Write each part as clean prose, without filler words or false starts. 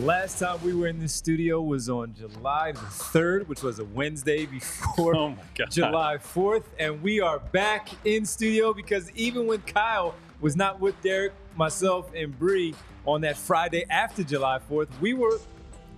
Last time we were in the studio was on July the 3rd, which was a Wednesday before July 4th. And we are back in studio because even when Kyle was not with Derek, myself, and Bree on that Friday after July 4th, we were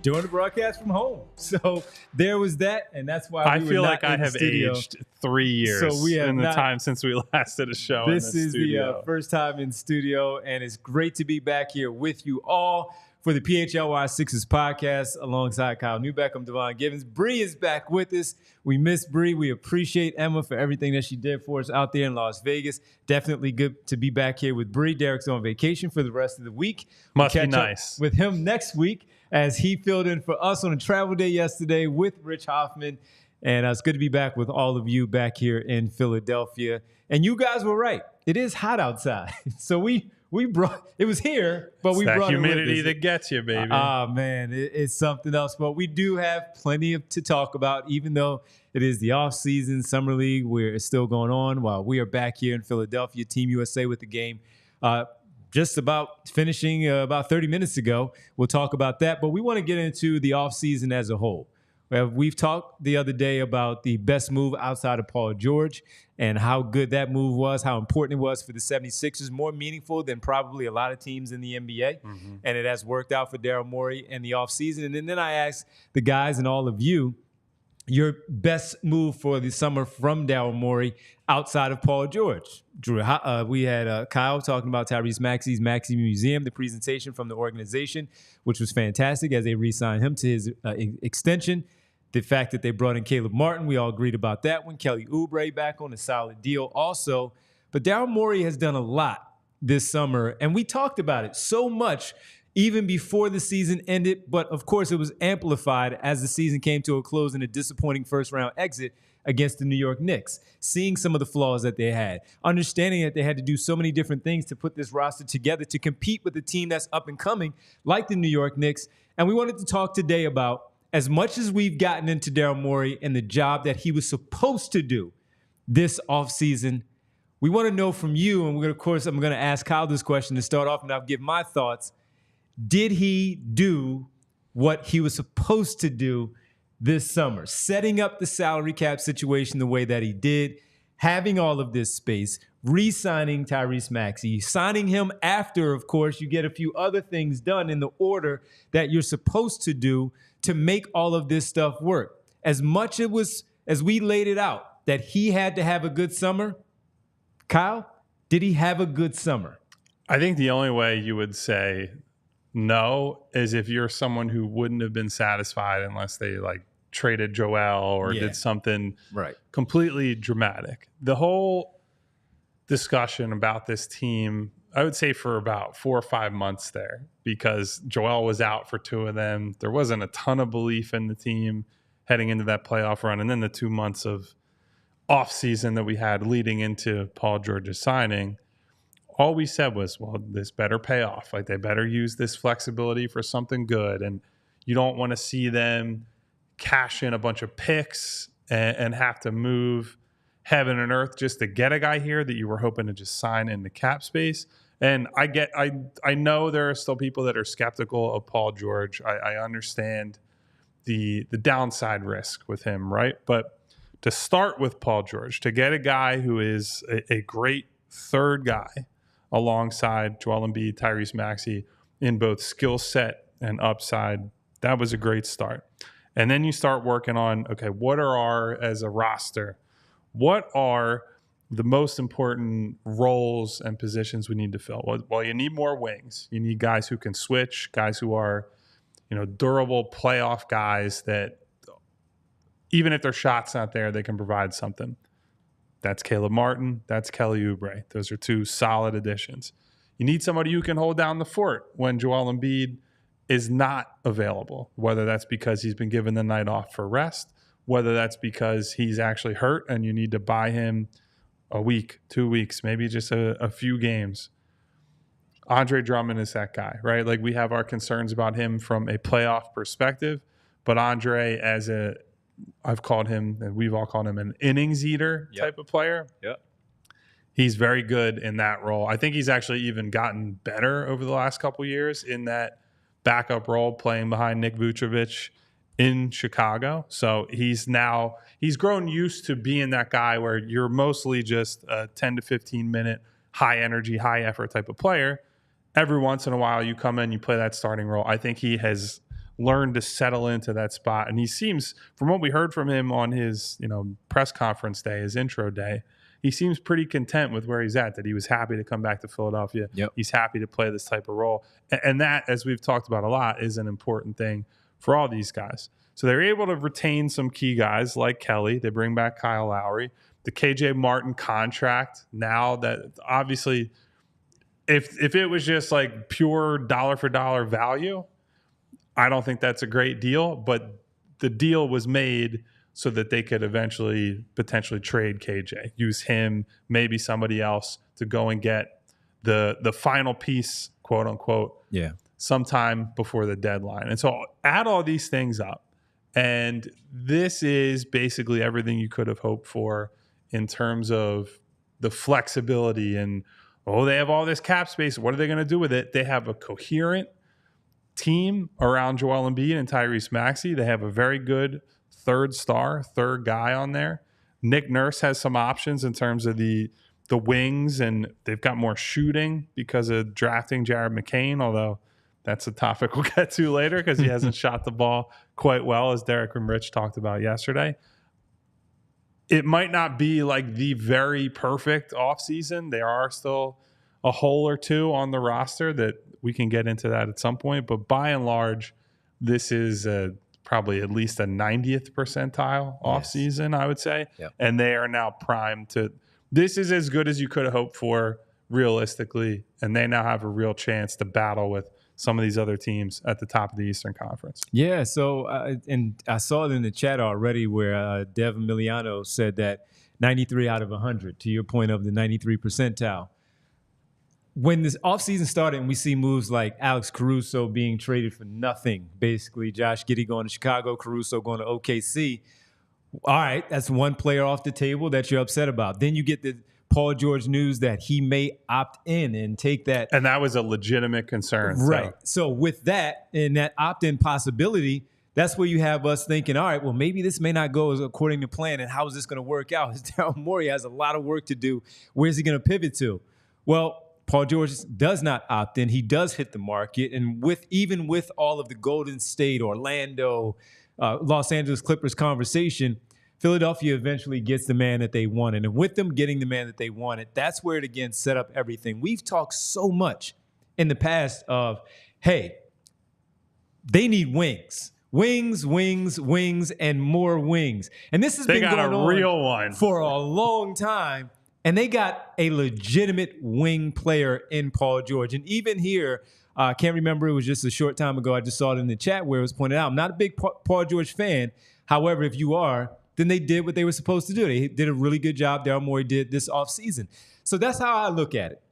doing the broadcast from home. So there was that, and that's why I feel like I have aged 3 years in the time since we last did a show in the studio. This is the first time in studio, and it's great to be back here with you all for the PHLY Sixers podcast alongside Kyle Neubeck. I'm Devon Givens. Bree is back with us. We miss Bree. We appreciate Emma for everything that she did for us out there in Las Vegas. Definitely good to be back here with Bree. Derek's on vacation for the rest of the week. Must be nice. With him next week as he filled in for us on a travel day yesterday with Rich Hoffman. And it's good to be back with all of you back here in Philadelphia. And you guys were right. It is hot outside. So we brought, it was here, but we brought humidity that gets you, baby. Man, it's something else. But we do have plenty to talk about, even though it is the offseason, Summer League, where it's still going on while we are back here in Philadelphia, Team USA with the game. Just about finishing about 30 minutes ago. We'll talk about that. But we want to get into the offseason as a whole. We've talked the other day about the best move outside of Paul George and how good that move was, how important it was for the 76ers, more meaningful than probably a lot of teams in the NBA. Mm-hmm. And it has worked out for Daryl Morey in the offseason. And then I asked the guys and all of you, your best move for the summer from Daryl Morey outside of Paul George. Drew, we had Kyle talking about Tyrese Maxey's Maxey Museum, the presentation from the organization, which was fantastic as they re-signed him to his extension. The fact that they brought in Caleb Martin, we all agreed about that one. Kelly Oubre back on a solid deal also. But Daryl Morey has done a lot this summer, and we talked about it so much even before the season ended. But, of course, it was amplified as the season came to a close in a disappointing first-round exit against the New York Knicks, seeing some of the flaws that they had, understanding that they had to do so many different things to put this roster together to compete with a team that's up and coming like the New York Knicks. And we wanted to talk today about, as much as we've gotten into Daryl Morey and the job that he was supposed to do this offseason, we want to know from you, and I'm going to ask Kyle this question to start off, and I'll give my thoughts. Did he do what he was supposed to do this summer? Setting up the salary cap situation the way that he did, having all of this space, re-signing Tyrese Maxey, signing him after, of course, you get a few other things done in the order that you're supposed to do to make all of this stuff work. As much as we laid it out that he had to have a good summer, Kyle, did he have a good summer? I think the only way you would say no is if you're someone who wouldn't have been satisfied unless they traded Joel or did something completely dramatic. The whole discussion about this team, I would say for about 4 or 5 months there, because Joel was out for 2 of them. There wasn't a ton of belief in the team heading into that playoff run. And then the 2 months of offseason that we had leading into Paul George's signing, all we said was, well, this better pay off. They better use this flexibility for something good. And you don't want to see them cash in a bunch of picks and have to move heaven and earth just to get a guy here that you were hoping to just sign in the cap space. And I know there are still people that are skeptical of Paul George. I understand the downside risk with him, right? But to start with Paul George, to get a guy who is a great third guy alongside Joel Embiid, Tyrese Maxey in both skill set and upside, that was a great start. And then you start working on, okay, as a roster, what are the most important roles and positions we need to fill? Well, you need more wings. You need guys who can switch, guys who are, durable playoff guys that even if their shot's not there, they can provide something. That's Caleb Martin. That's Kelly Oubre. Those are 2 solid additions. You need somebody who can hold down the fort when Joel Embiid is not available, whether that's because he's been given the night off for rest, whether that's because he's actually hurt and you need to buy him a week, 2 weeks, maybe just a few games. Andre Drummond is that guy, right? We have our concerns about him from a playoff perspective, but Andre I've called him, and we've all called him, an innings eater type of player. Yep. He's very good in that role. I think he's actually even gotten better over the last couple of years in that backup role playing behind Nick Vucevic in Chicago. So he's grown used to being that guy where you're mostly just a 10 to 15 minute high energy, high effort type of player. Every once in a while you come in, you play that starting role. I think he has learned to settle into that spot. And he seems, from what we heard from him on his, press conference day, his intro day, he seems pretty content with where he's at, that he was happy to come back to Philadelphia. Yep. He's happy to play this type of role. And that, as we've talked about a lot, is an important thing for all these guys. So they're able to retain some key guys like Kelly. They bring back Kyle Lowry. The KJ Martin contract, now that obviously if it was just like pure dollar for dollar value, I don't think that's a great deal. But the deal was made so that they could eventually potentially trade KJ, use him, maybe somebody else to go and get the final piece, quote unquote, sometime before the deadline. And so add all these things up, and this is basically everything you could have hoped for in terms of the flexibility and, they have all this cap space. What are they going to do with it? They have a coherent team around Joel Embiid and Tyrese Maxey. They have a very good third guy on there. Nick Nurse has some options in terms of the wings, and they've got more shooting because of drafting Jared McCain, although that's a topic we'll get to later because he hasn't shot the ball quite well, as Derek and Rich talked about yesterday. It might not be like the very perfect offseason. There are still a hole or two on the roster that we can get into that at some point. But by and large, this is probably at least a 90th percentile offseason, I would say. Yep. And they are now primed to – this is as good as you could have hoped for realistically. And they now have a real chance to battle with some of these other teams at the top of the Eastern Conference. Yeah, so and I saw it in the chat already where Devon Miliano said that 93 out of 100, to your point of the 93 percentile. When this offseason started and we see moves like Alex Caruso being traded for nothing, basically Josh Giddey going to Chicago, Caruso going to OKC, all right, that's one player off the table that you're upset about. Then you get the Paul George news that he may opt in and take that. And that was a legitimate concern. Right. So with that and that opt-in possibility, that's where you have us thinking, all right, well, maybe this may not go as according to plan, and how is this going to work out? Daryl Morey has a lot of work to do. Where's he going to pivot to? Well, Paul George does not opt in. He does hit the market. And even with all of the Golden State, Orlando, Los Angeles Clippers conversation, Philadelphia eventually gets the man that they wanted. And with them getting the man that they wanted, that's where it again set up everything. We've talked so much in the past of, hey, they need wings. Wings, wings, wings, and more wings. And this has been going on real one for a long time. And they got a legitimate wing player in Paul George. And even here, I can't remember, it was just a short time ago, I just saw it in the chat where it was pointed out. I'm not a big Paul George fan. However, if you are, then they did what they were supposed to do. They did a really good job. Daryl Morey did this offseason. So that's how I look at it.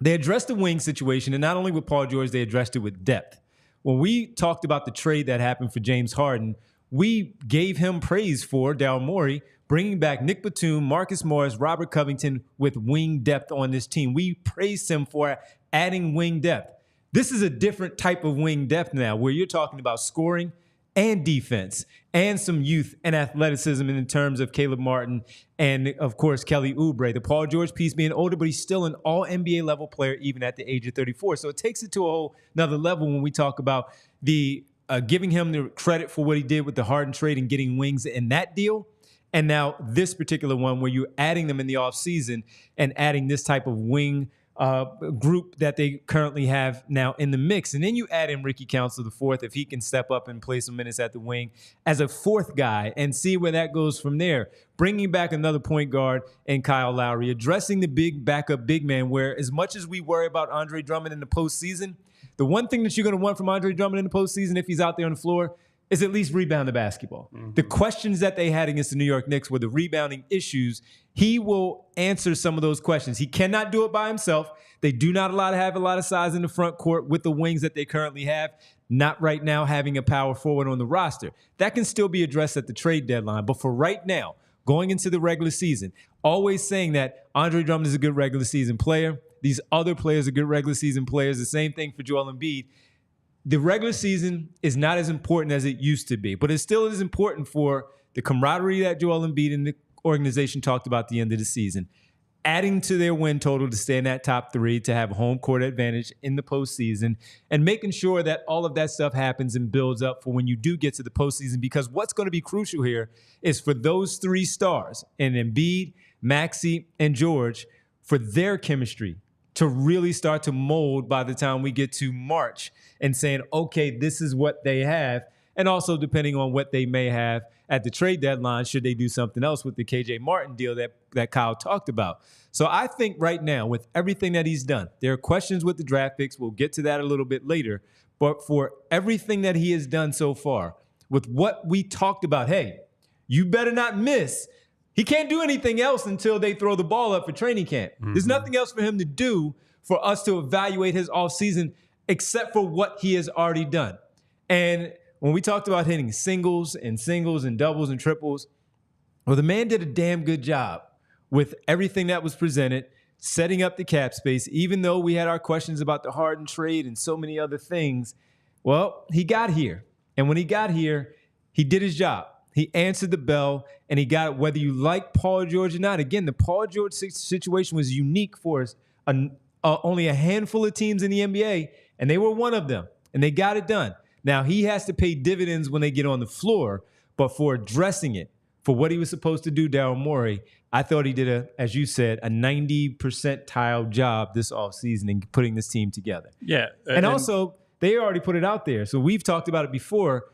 They addressed the wing situation, and not only with Paul George, they addressed it with depth. When we talked about the trade that happened for James Harden, we gave him praise for Daryl Morey bringing back Nick Batum, Marcus Morris, Robert Covington with wing depth on this team. We praised him for adding wing depth. This is a different type of wing depth now, where you're talking about scoring and defense and some youth and athleticism in terms of Caleb Martin and, of course, Kelly Oubre. The Paul George piece being older, but he's still an all-NBA level player even at the age of 34. So it takes it to a whole another level when we talk about the giving him the credit for what he did with the Harden trade and getting wings in that deal. And now this particular one where you're adding them in the offseason and adding this type of wing group that they currently have now in the mix. And then you add in Ricky Council the fourth, if he can step up and play some minutes at the wing as a fourth guy and see where that goes from there. Bringing back another point guard and Kyle Lowry, addressing the big backup big man, where as much as we worry about Andre Drummond in the postseason, the one thing that you're going to want from Andre Drummond in the postseason if he's out there on the floor is at least rebound the basketball. Mm-hmm. The questions that they had against the New York Knicks were the rebounding issues. He will answer some of those questions. He cannot do it by himself. They do not have a lot of size in the front court with the wings that they currently have. Not right now having a power forward on the roster. That can still be addressed at the trade deadline. But for right now, going into the regular season, always saying that Andre Drummond is a good regular season player. These other players are good regular season players. The same thing for Joel Embiid. the regular season is not as important as it used to be, but it still is important for the camaraderie that Joel Embiid and the organization talked about at the end of the season, adding to their win total to stay in that top 3, to have home court advantage in the postseason, and making sure that all of that stuff happens and builds up for when you do get to the postseason. Because what's going to be crucial here is for those 3 stars, and Embiid, Maxey, and George, for their chemistry to really start to mold by the time we get to March, and saying, okay, this is what they have. And also depending on what they may have at the trade deadline, should they do something else with the KJ Martin deal that Kyle talked about. So I think right now, with everything that he's done, there are questions with the draft picks. We'll get to that a little bit later. But for everything that he has done so far, with what we talked about, hey, you better not miss. He can't do anything else until they throw the ball up for training camp. Mm-hmm. There's nothing else for him to do for us to evaluate his offseason except for what he has already done. And when we talked about hitting singles and doubles and triples, well, the man did a damn good job with everything that was presented, setting up the cap space, even though we had our questions about the Harden trade and so many other things. Well, he got here. And when he got here, he did his job. He answered the bell, and he got it, whether you like Paul George or not. Again, the Paul George situation was unique for us. Only a handful of teams in the NBA, and they were one of them, and they got it done. Now, he has to pay dividends when they get on the floor, but for addressing it, for what he was supposed to do, Daryl Morey, I thought he did, as you said, a 90 percentile job this offseason in putting this team together. Yeah. And also, they already put it out there. So we've talked about it before.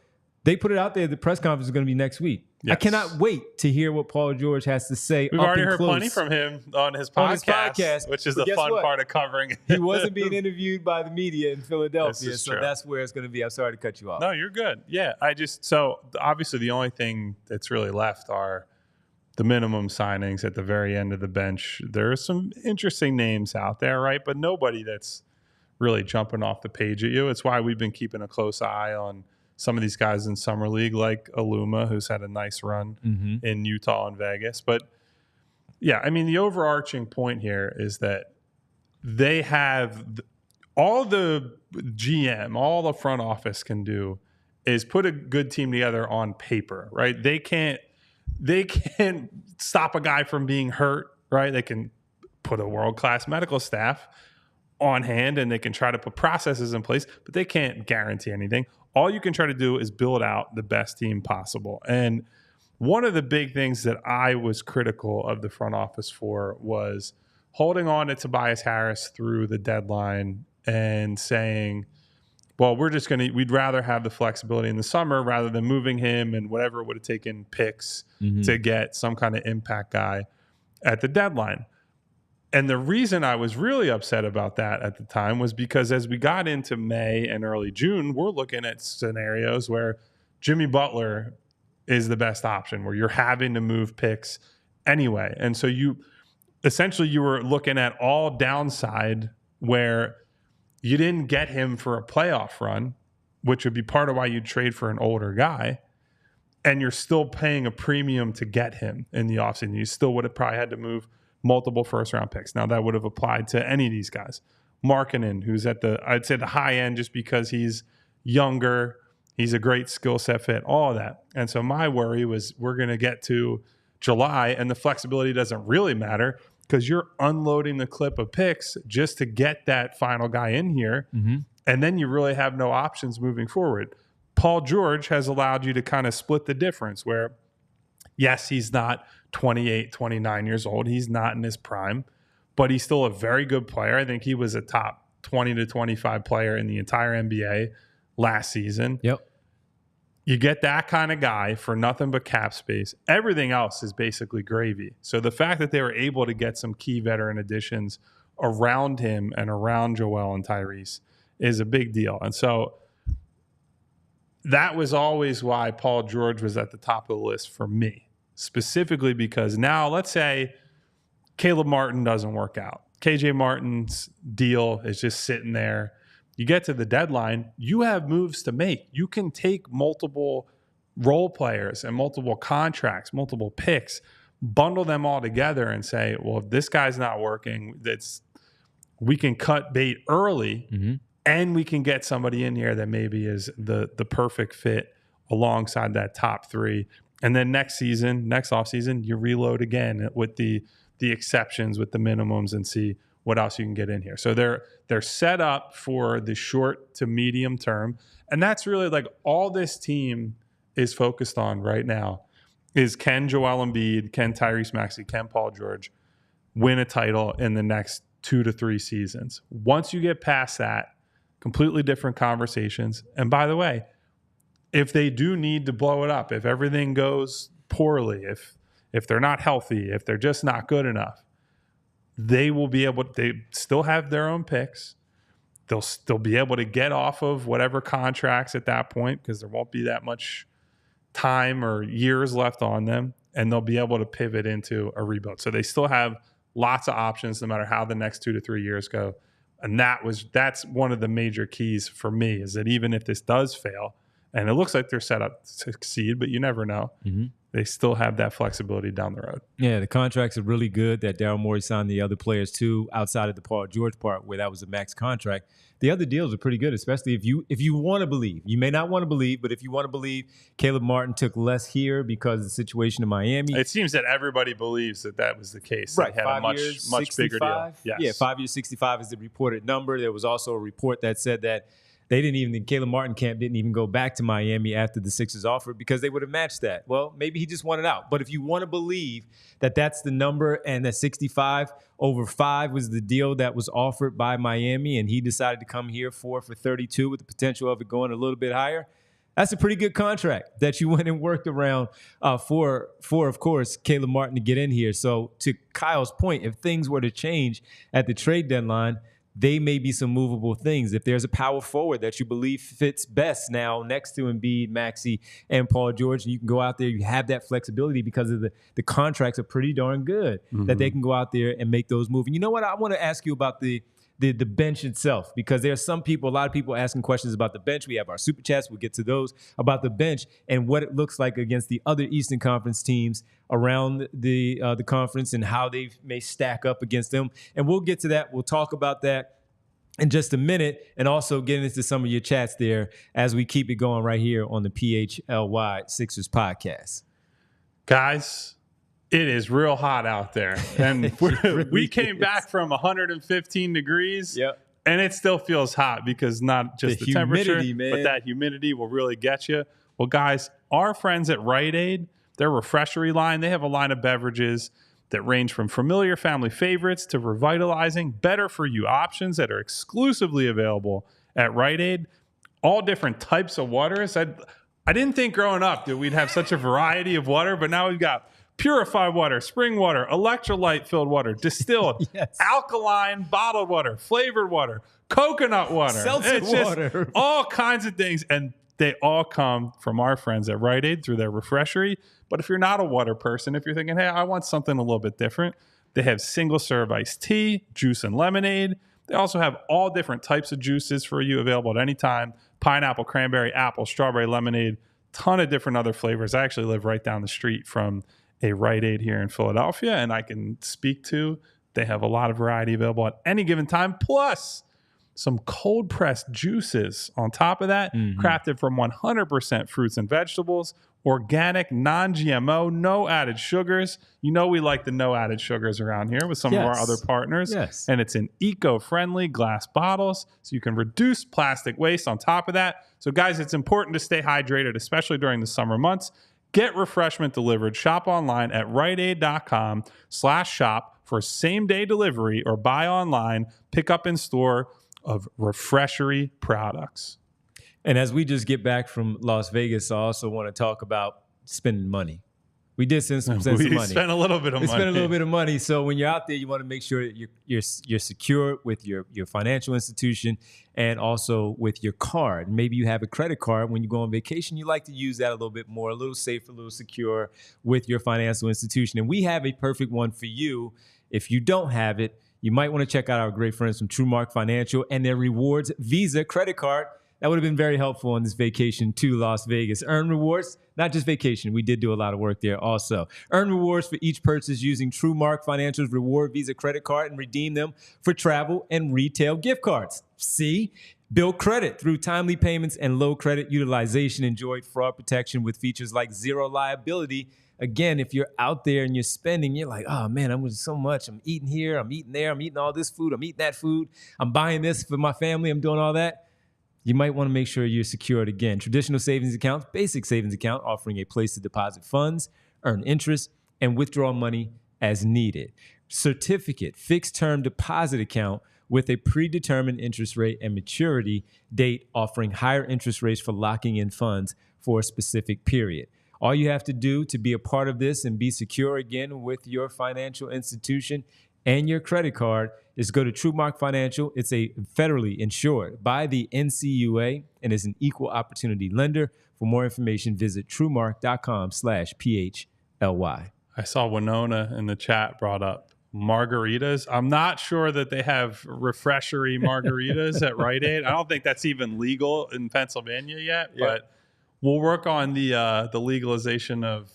They put it out there. The press conference is going to be next week. Yes. I cannot wait to hear what Paul George has to say. We've already heard plenty from him on his podcast, which is the fun part of covering. He wasn't being interviewed by the media in Philadelphia, so that's where it's going to be. I'm sorry to cut you off. No, you're good. Yeah, so obviously the only thing that's really left are the minimum signings at the very end of the bench. There are some interesting names out there, right? But nobody that's really jumping off the page at you. It's why we've been keeping a close eye on some of these guys in Summer League, like Aluma, who's had a nice run in Utah and Vegas. But, yeah, I mean, the overarching point here is that they have all the GM, all the front office can do is put a good team together on paper, right? They can't stop a guy from being hurt, right? They can put a world-class medical staff on hand, and they can try to put processes in place, but they can't guarantee anything. All you can try to do is build out the best team possible. And one of the big things that I was critical of the front office for was holding on to Tobias Harris through the deadline and saying, well, we'd rather have the flexibility in the summer rather than moving him and whatever it would have taken picks to get some kind of impact guy at the deadline. And the reason I was really upset about that at the time was because as we got into May and early June, we're looking at scenarios where Jimmy Butler is the best option, where you're having to move picks anyway. And so you were looking at all downside where you didn't get him for a playoff run, which would be part of why you'd trade for an older guy, and you're still paying a premium to get him in the offseason. You still would have probably had to move multiple first-round picks. Now, that would have applied to any of these guys. Markkanen, who's at I'd say the high end just because he's younger, he's a great skill set fit, all of that. And so my worry was we're going to get to July, and the flexibility doesn't really matter because you're unloading the clip of picks just to get that final guy in here, and then you really have no options moving forward. Paul George has allowed you to kind of split the difference where, yes, he's not 28, 29 years old. He's not in his prime, but he's still a very good player. I think he was a top 20 to 25 player in the entire NBA last season. Yep. You get that kind of guy for nothing but cap space. Everything else is basically gravy. So the fact that they were able to get some key veteran additions around him and around Joel and Tyrese is a big deal. And so that was always why Paul George was at the top of the list for me. Specifically because now, let's say Caleb Martin doesn't work out. KJ Martin's deal is just sitting there. You get to the deadline, you have moves to make. You can take multiple role players and multiple contracts, multiple picks, bundle them all together and say, well, if this guy's not working, we can cut bait early and we can get somebody in here that maybe is the perfect fit alongside that top three. And then next offseason, you reload again with the exceptions, with the minimums, and see what else you can get in here. So they're set up for the short to medium term. And that's really like all this team is focused on right now is, can Joel Embiid, can Tyrese Maxey, can Paul George win a title in the next 2 to 3 seasons? Once you get past that, completely different conversations. And by the way, if they do need to blow it up, if everything goes poorly, if they're not healthy, if they're just not good enough, they still have their own picks. They'll still be able to get off of whatever contracts at that point, because there won't be that much time or years left on them, and they'll be able to pivot into a rebuild. So they still have lots of options no matter how the next 2 to 3 years go. And that's one of the major keys for me, is that even if this does fail, and it looks like they're set up to succeed, but you never know, they still have that flexibility down the road. Yeah, the contracts are really good that Daryl Morey signed the other players too, outside of the Paul George part where that was a max contract. The other deals are pretty good, especially if you want to believe. You may not want to believe, but if you want to believe, Caleb Martin took less here because of the situation in Miami. It seems that everybody believes that was the case. Right, they had 5 a years, much bigger deal. Yes. Yeah, 5 years, 65 is the reported number. There was also a report that said that the Caleb Martin camp didn't even go back to Miami after the Sixers offered because they would have matched that. Well, maybe he just wanted out. But if you want to believe that that's the number and that 65 over 5 was the deal that was offered by Miami and he decided to come here for 32 with the potential of it going a little bit higher, that's a pretty good contract that you went and worked around for, of course, Caleb Martin to get in here. So to Kyle's point, if things were to change at the trade deadline, they may be some movable things. If there's a power forward that you believe fits best now next to Embiid, Maxey, and Paul George, and you can go out there, you have that flexibility because of the contracts are pretty darn good that they can go out there and make those moves. And you know what? I want to ask you about the bench itself, because there are a lot of people asking questions about the bench. We have our super chats. We'll get to those about the bench and what it looks like against the other Eastern Conference teams around the conference and how they may stack up against them. And we'll get to that. We'll talk about that in just a minute, and also get into some of your chats there as we keep it going right here on the PHLY Sixers podcast. Guys, it is real hot out there. And we came back from 115 degrees. Yep. And it still feels hot because not just the temperature, man, but that humidity will really get you. Well, guys, our friends at Rite Aid, their refreshery line, they have a line of beverages that range from familiar family favorites to revitalizing, better-for-you options that are exclusively available at Rite Aid. All different types of waters. I didn't think growing up that we'd have such a variety of water, but now we've got purified water, spring water, electrolyte-filled water, distilled, yes, alkaline bottled water, flavored water, coconut water. Seltzer water. All kinds of things. And they all come from our friends at Rite Aid through their refreshery. But if you're not a water person, if you're thinking, hey, I want something a little bit different, they have single-serve iced tea, juice, and lemonade. They also have all different types of juices for you available at any time. Pineapple, cranberry, apple, strawberry, lemonade, ton of different other flavors. I actually live right down the street from a Rite Aid here in Philadelphia, and I can speak to, they have a lot of variety available at any given time, plus some cold-pressed juices on top of that, crafted from 100% fruits and vegetables, organic, non-GMO, no added sugars. You know we like the no added sugars around here with some of our other partners. Yes. And it's in eco-friendly glass bottles, so you can reduce plastic waste on top of that. So, guys, it's important to stay hydrated, especially during the summer months. Get refreshment delivered. Shop online at riteaid.com/shop for same-day delivery, or buy online, pick up in store of refreshery products. And as we just get back from Las Vegas, I also want to talk about spending money. We did spend some money. We spent a little bit of money. So when you're out there, you want to make sure that you're secure with your financial institution and also with your card. Maybe you have a credit card. When you go on vacation, you like to use that a little bit more, a little safer, a little secure with your financial institution. And we have a perfect one for you. If you don't have it, you might want to check out our great friends from TrueMark Financial and their Rewards Visa credit card. That would have been very helpful on this vacation to Las Vegas. Earn rewards, not just vacation. We did do a lot of work there also. Earn rewards for each purchase using TrueMark Financial's Reward Visa credit card and redeem them for travel and retail gift cards. See? Build credit through timely payments and low credit utilization. Enjoy fraud protection with features like zero liability. Again, if you're out there and you're spending, you're like, oh man, I'm with so much. I'm eating here, I'm eating there, I'm eating all this food, I'm eating that food, I'm buying this for my family, I'm doing all that. You might want to make sure you're secured. Again, traditional savings accounts, basic savings account, offering a place to deposit funds, earn interest, and withdraw money as needed. Certificate, fixed term deposit account with a predetermined interest rate and maturity date, offering higher interest rates for locking in funds for a specific period. All you have to do to be a part of this and be secure again with your financial institution and your credit card is go to TrueMark Financial. It's a federally insured by the NCUA and is an equal opportunity lender. For more information, visit truemark.com/PHLY. I saw Winona in the chat brought up margaritas. I'm not sure that they have refreshery margaritas at Rite Aid. I don't think that's even legal in Pennsylvania yet, but we'll work on the legalization of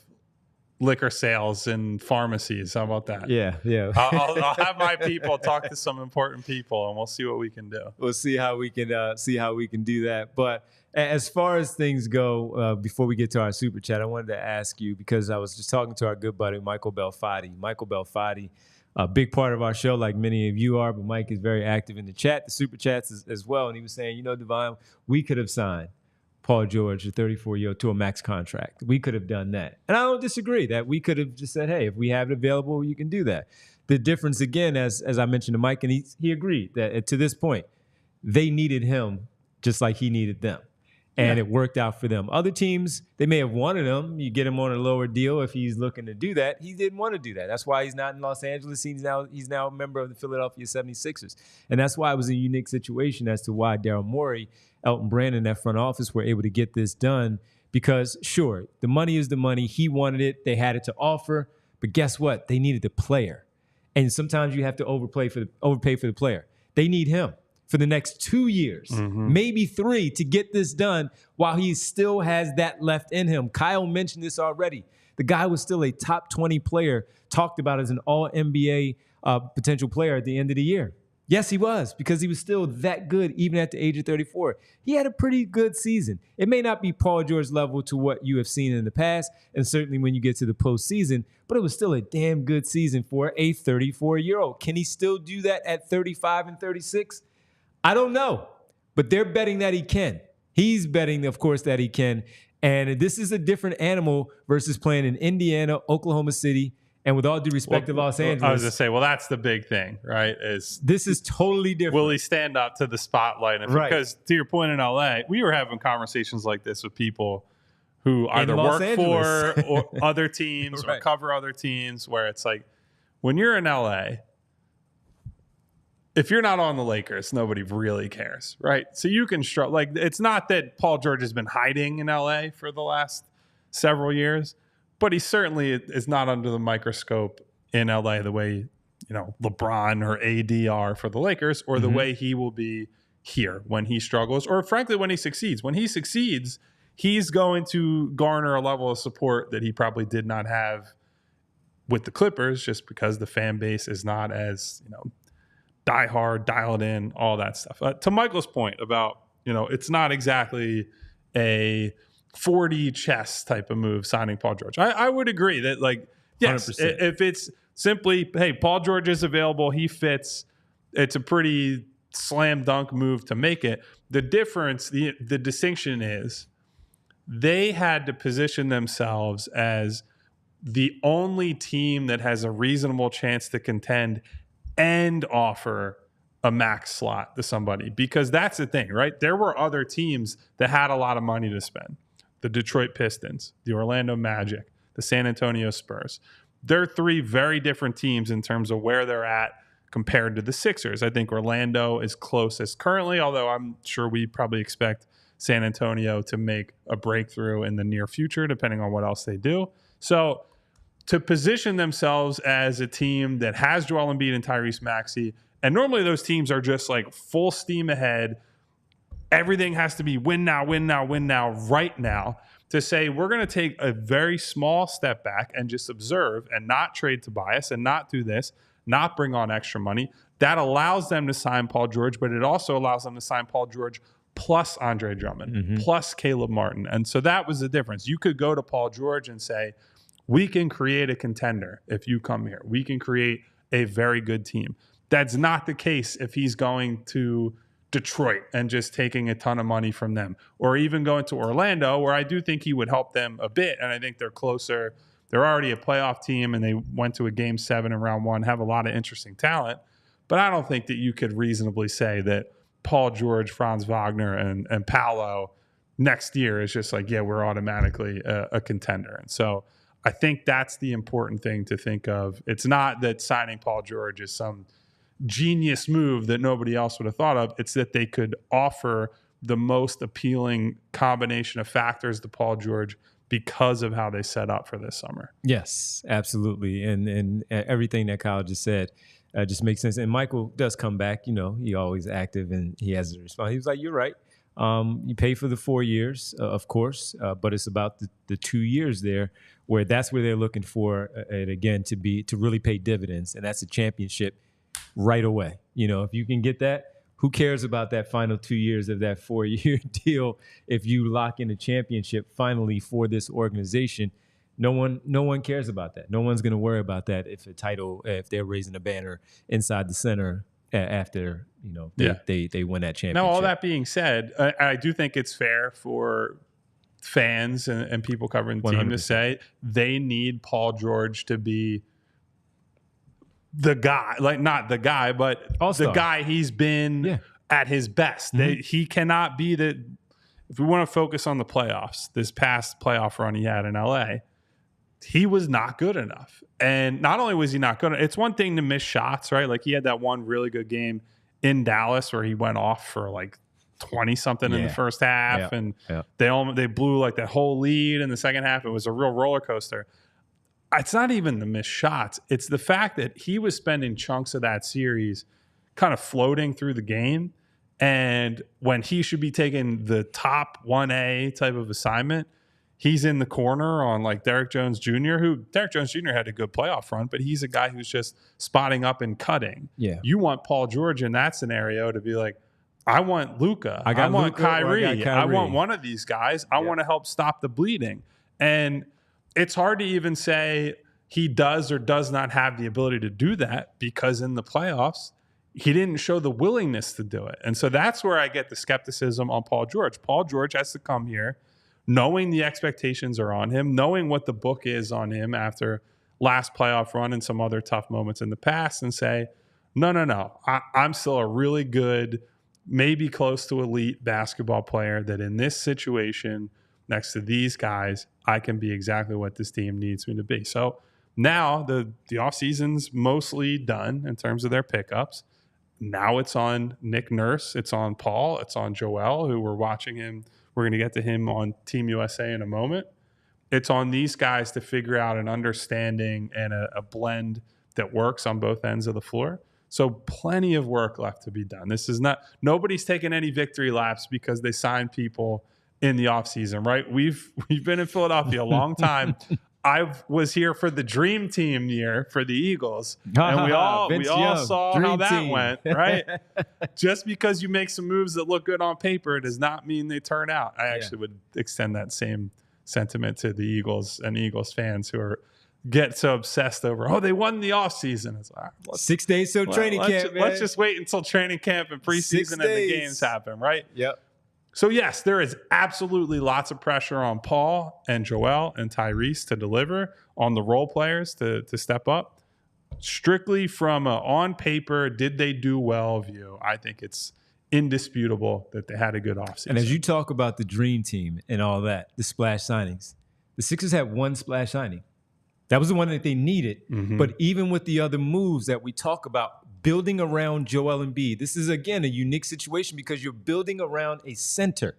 liquor sales in pharmacies. How about that? Yeah. I'll have my people talk to some important people, and we'll see what we can do. We'll see how we can do that. But as far as things go, before we get to our super chat, I wanted to ask you, because I was just talking to our good buddy Michael Belfatti. Michael Belfatti, a big part of our show, like many of you are, but Mike is very active in the chat, the super chats as well. And he was saying, Devon, we could have signed Paul George, a 34-year-old, to a max contract. We could have done that. And I don't disagree that we could have just said, hey, if we have it available, you can do that. The difference, again, as I mentioned to Mike, and he agreed that to this point, they needed him just like he needed them. And it worked out for them. Other teams, they may have wanted him. You get him on a lower deal if he's looking to do that. He didn't want to do that. That's why he's not in Los Angeles. He's now a member of the Philadelphia 76ers. And that's why it was a unique situation as to why Daryl Morey, Elton Brand, and that front office were able to get this done. Because, sure, the money is the money. He wanted it. They had it to offer. But guess what? They needed the player. And sometimes you have to overpay for the player. They need him for the next 2 years, maybe 3, to get this done while he still has that left in him. Kyle mentioned this already. The guy was still a top 20 player, talked about as an all-NBA potential player at the end of the year. Yes, he was, because he was still that good even at the age of 34. He had a pretty good season. It may not be Paul George level to what you have seen in the past, and certainly when you get to the postseason, but it was still a damn good season for a 34-year-old. Can he still do that at 35 and 36? I don't know, but they're betting that he can. He's betting, of course, that he can. And this is a different animal versus playing in Indiana, Oklahoma City, and with all due respect to Los Angeles. I was going to say, that's the big thing, right? This is totally different. Will he stand up to the spotlight? Right. Because to your point in LA, we were having conversations like this with people who either work for or other teams or cover other teams, where it's like, when you're in LA, if you're not on the Lakers, nobody really cares, right? So you can struggle. Like, it's not that Paul George has been hiding in LA for the last several years, but he certainly is not under the microscope in LA the way, LeBron or AD are for the Lakers, or the way he will be here when he struggles, or frankly, when he succeeds. When he succeeds, he's going to garner a level of support that he probably did not have with the Clippers, just because the fan base is not as, die hard, dial it in, all that stuff. To Michael's point about, it's not exactly a 4D chess type of move signing Paul George. I would agree that, yes, 100%. If it's simply, hey, Paul George is available, he fits, it's a pretty slam dunk move to make it. The difference, the distinction is they had to position themselves as the only team that has a reasonable chance to contend and offer a max slot to somebody, because that's the thing, right? There were other teams that had a lot of money to spend. The Detroit Pistons, the Orlando Magic, the San Antonio Spurs. They're 3 very different teams in terms of where they're at compared to the Sixers. I think Orlando is closest currently, although I'm sure we probably expect San Antonio to make a breakthrough in the near future, depending on what else they do. So to position themselves as a team that has Joel Embiid and Tyrese Maxey, and normally those teams are just like full steam ahead, everything has to be win now, right now, to say we're going to take a very small step back and just observe and not trade Tobias and not do this, not bring on extra money. That allows them to sign Paul George, but it also allows them to sign Paul George plus Andre Drummond, plus Caleb Martin. And so that was the difference. You could go to Paul George and say, we can create a contender if you come here. We can create a very good team. That's not the case if he's going to Detroit and just taking a ton of money from them, or even going to Orlando, where I do think he would help them a bit. And I think they're closer. They're already a playoff team, and they went to a Game 7 in round 1, have a lot of interesting talent. But I don't think that you could reasonably say that Paul George, Franz Wagner, and Paolo next year is just like, yeah, we're automatically a contender. And so I think that's the important thing to think of. It's not that signing Paul George is some genius move that nobody else would have thought of. It's that they could offer the most appealing combination of factors to Paul George because of how they set up for this summer. Yes, absolutely. And everything that Kyle just said just makes sense. And Michael does come back. You know, he always active and he has a response. He was like, you're right. You pay for the 4 years, of course, but it's about the 2 years there where that's where they're looking for it again to really pay dividends. And that's a championship right away. You know, if you can get that, who cares about that final 2 years of that 4-year deal? If you lock in a championship finally for this organization, no one cares about that. No one's going to worry about that if they're raising a banner inside the center after, you know, they win that championship. Now, all that being said, I do think it's fair for fans and people covering the team 100%. To say they need Paul George to be the guy, like not the guy, but All-star. The guy he's been at his best. He cannot be the. If we want to focus on the playoffs, this past playoff run he had in LA, he was not good enough. And not only was he not good, it's one thing to miss shots, right? Like he had that one really good game in Dallas where he went off for like 20 something in the first half, and they blew like that whole lead in the second half. It was a real roller coaster. It's not even the missed shots. It's the fact that he was spending chunks of that series kind of floating through the game. And when he should be taking the top 1A type of assignment, he's in the corner on like Derrick Jones Jr., who Derrick Jones Jr. had a good playoff run, but he's a guy who's just spotting up and cutting. Yeah. You want Paul George in that scenario to be like, I want Luka. I want Kyrie. I want one of these guys. I want to help stop the bleeding. And it's hard to even say he does or does not have the ability to do that because in the playoffs, he didn't show the willingness to do it. And so that's where I get the skepticism on Paul George. Paul George has to come here knowing the expectations are on him, knowing what the book is on him after last playoff run and some other tough moments in the past and say, no, I'm still a really good, maybe close to elite basketball player that in this situation next to these guys, I can be exactly what this team needs me to be. So now the offseason's mostly done in terms of their pickups. Now it's on Nick Nurse. It's on Paul. It's on Joel, who we're watching him. We're going to get to him on Team USA in a moment. It's on these guys to figure out an understanding and a blend that works on both ends of the floor. So plenty of work left to be done. This is not – nobody's taken any victory laps because they signed people in the offseason, right? We've been in Philadelphia a long time. I was here for the dream team year for the Eagles, and we all saw dream how that team. Went, right? Just because you make some moves that look good on paper does not mean they turn out. I actually would extend that same sentiment to the Eagles and Eagles fans who get so obsessed over, they won the offseason. It's like, 6 days till training camp, man. Let's just wait until training camp and preseason and the games happen, right? Yep. So, yes, there is absolutely lots of pressure on Paul and Joel and Tyrese to deliver, on the role players to step up. Strictly from a on paper, did they do well view, I think it's indisputable that they had a good offseason. And as you talk about the dream team and all that, the splash signings, the Sixers had one splash signing. That was the one that they needed. Mm-hmm. But even with the other moves that we talk about, building around Joel Embiid, this is, again, a unique situation because you're building around a center.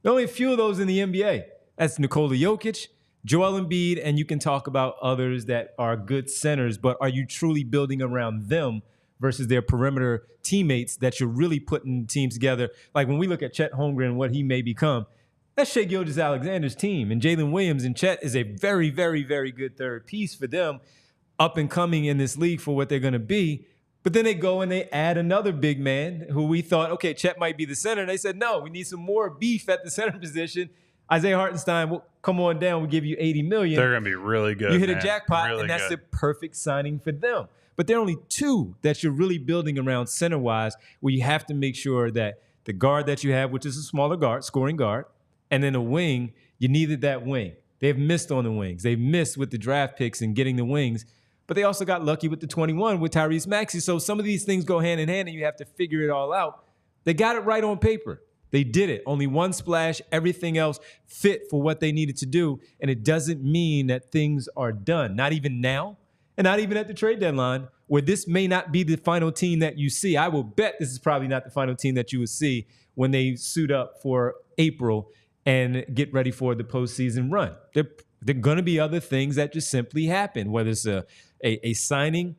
There are only a few of those in the NBA. That's Nikola Jokic, Joel Embiid, and you can talk about others that are good centers, but are you truly building around them versus their perimeter teammates that you're really putting teams together? Like when we look at Chet Holmgren and what he may become, that's Shai Gilgeous-Alexander's team, and Jalen Williams and Chet is a very, very, very good third piece for them. up and coming in this league for what they're going to be. But then they go and they add another big man who we thought, okay, Chet might be the center. And they said, no, we need some more beef at the center position. Isaiah Hartenstein, well, come on down. We'll give you $80 million. They're going to be really good. You hit a jackpot, and that's the perfect signing for them. But there are only two that you're really building around center-wise, where you have to make sure that the guard that you have, which is a smaller guard, scoring guard, and then a wing, you needed that wing. They've missed on the wings. They've missed with the draft picks and getting the wings. But they also got lucky with the 21 with Tyrese Maxey. So some of these things go hand in hand, and you have to figure it all out. They got it right on paper. They did it. Only one splash. Everything else fit for what they needed to do. And it doesn't mean that things are done. Not even now, and not even at the trade deadline, where this may not be the final team that you see. I will bet this is probably not the final team that you will see when they suit up for April and get ready for the postseason run. There are going to be other things that just simply happen, whether it's a signing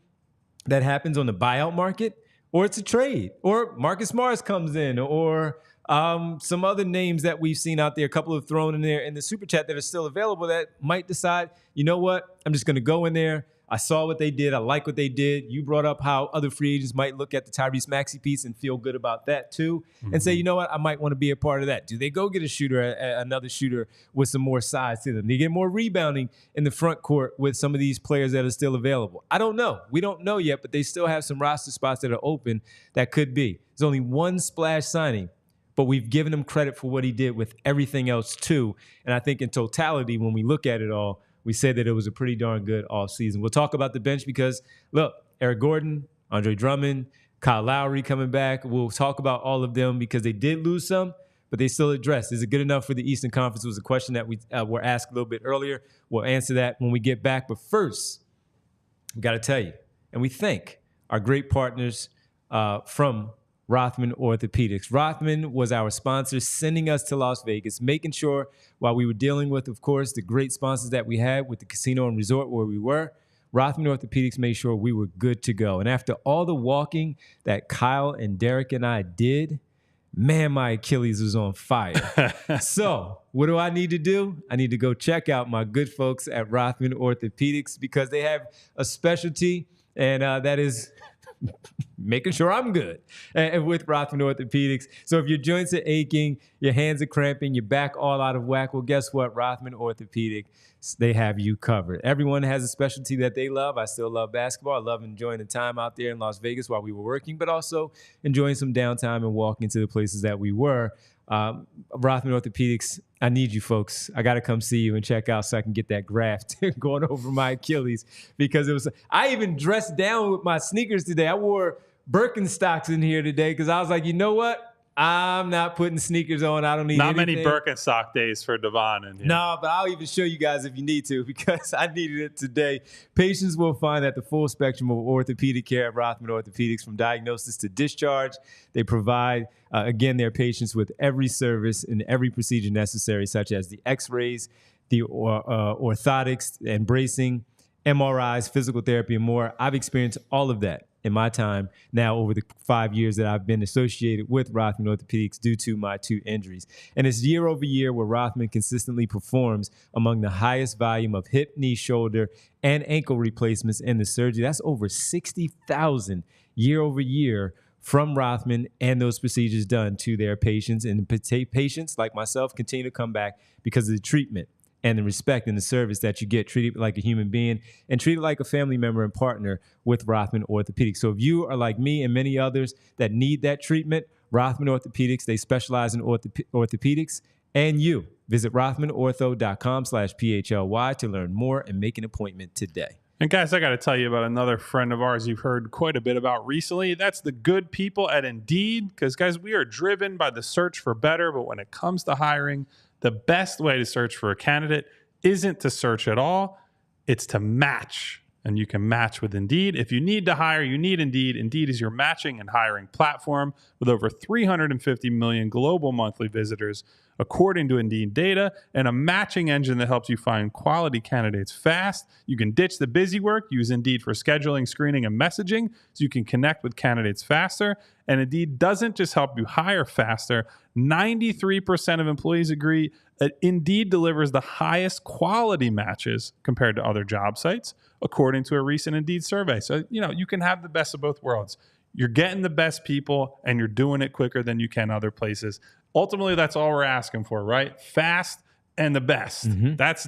that happens on the buyout market, or it's a trade, or Marcus Morris comes in, or some other names that we've seen out there, a couple of thrown in there in the super chat that are still available that might decide, you know what, I'm just going to go in there. I saw what they did. I like what they did. You brought up how other free agents might look at the Tyrese Maxey piece and feel good about that too, and say, you know what, I might want to be a part of that. Do they go get a shooter, another shooter with some more size to them? They get more rebounding in the front court with some of these players that are still available. I don't know. We don't know yet, but they still have some roster spots that are open that could be. There's only one splash signing, but we've given him credit for what he did with everything else too. And I think in totality, when we look at it all, we said that it was a pretty darn good offseason. We'll talk about the bench because, look, Eric Gordon, Andre Drummond, Kyle Lowry coming back. We'll talk about all of them because they did lose some, but they still addressed. Is it good enough for the Eastern Conference? It was a question that we were asked a little bit earlier. We'll answer that when we get back. But first, we got to tell you, and we thank our great partners from Rothman Orthopedics. Rothman was our sponsor, sending us to Las Vegas, making sure while we were dealing with, of course, the great sponsors that we had with the casino and resort where we were, Rothman Orthopedics made sure we were good to go. And after all the walking that Kyle and Derek and I did, man, my Achilles was on fire. So what do I need to do? I need to go check out my good folks at Rothman Orthopedics because they have a specialty, and that is making sure I'm good and with Rothman Orthopedics. So if your joints are aching, your hands are cramping, your back all out of whack, well, guess what? Rothman Orthopedic, they have you covered. Everyone has a specialty that they love. I still love basketball. I love enjoying the time out there in Las Vegas while we were working, but also enjoying some downtime and walking to the places that we were. Rothman Orthopedics, I need you folks. I got to come see you and check out so I can get that graft going over my Achilles because I even dressed down with my sneakers today. I wore Birkenstocks in here today because I was like, you know what? I'm not putting sneakers on. I don't need anything. Many Birkenstock days for Devon in here. No, but I'll even show you guys if you need to because I needed it today. Patients will find that the full spectrum of orthopedic care at Rothman Orthopedics, from diagnosis to discharge. They provide, again, their patients with every service and every procedure necessary, such as the x-rays, the orthotics and bracing, MRIs, physical therapy, and more. I've experienced all of that in my time now over the 5 years that I've been associated with Rothman Orthopedics due to my 2 injuries. And it's year over year where Rothman consistently performs among the highest volume of hip, knee, shoulder, and ankle replacements in the surgery. That's over 60,000 year over year from Rothman and those procedures done to their patients. And patients like myself continue to come back because of the treatment and the respect and the service that you get, treated like a human being and treated like a family member and partner with Rothman Orthopedics. So if you are like me and many others that need that treatment, Rothman Orthopedics, they specialize in orthopedics, and you. Visit rothmanortho.com/PHLY to learn more and make an appointment today. And guys, I got to tell you about another friend of ours you've heard quite a bit about recently. That's the good people at Indeed. Because guys, we are driven by the search for better, but when it comes to hiring, the best way to search for a candidate isn't to search at all. It's to match. And you can match with Indeed. If you need to hire, you need Indeed. Indeed is your matching and hiring platform with over 350 million global monthly visitors, according to Indeed data, and a matching engine that helps you find quality candidates fast. You can ditch the busy work, use Indeed for scheduling, screening, and messaging so you can connect with candidates faster. And Indeed doesn't just help you hire faster. 93% of employees agree that Indeed delivers the highest quality matches compared to other job sites, according to a recent Indeed survey. So, you can have the best of both worlds. You're getting the best people, and you're doing it quicker than you can other places. Ultimately, that's all we're asking for, right? Fast and the best. Mm-hmm. That's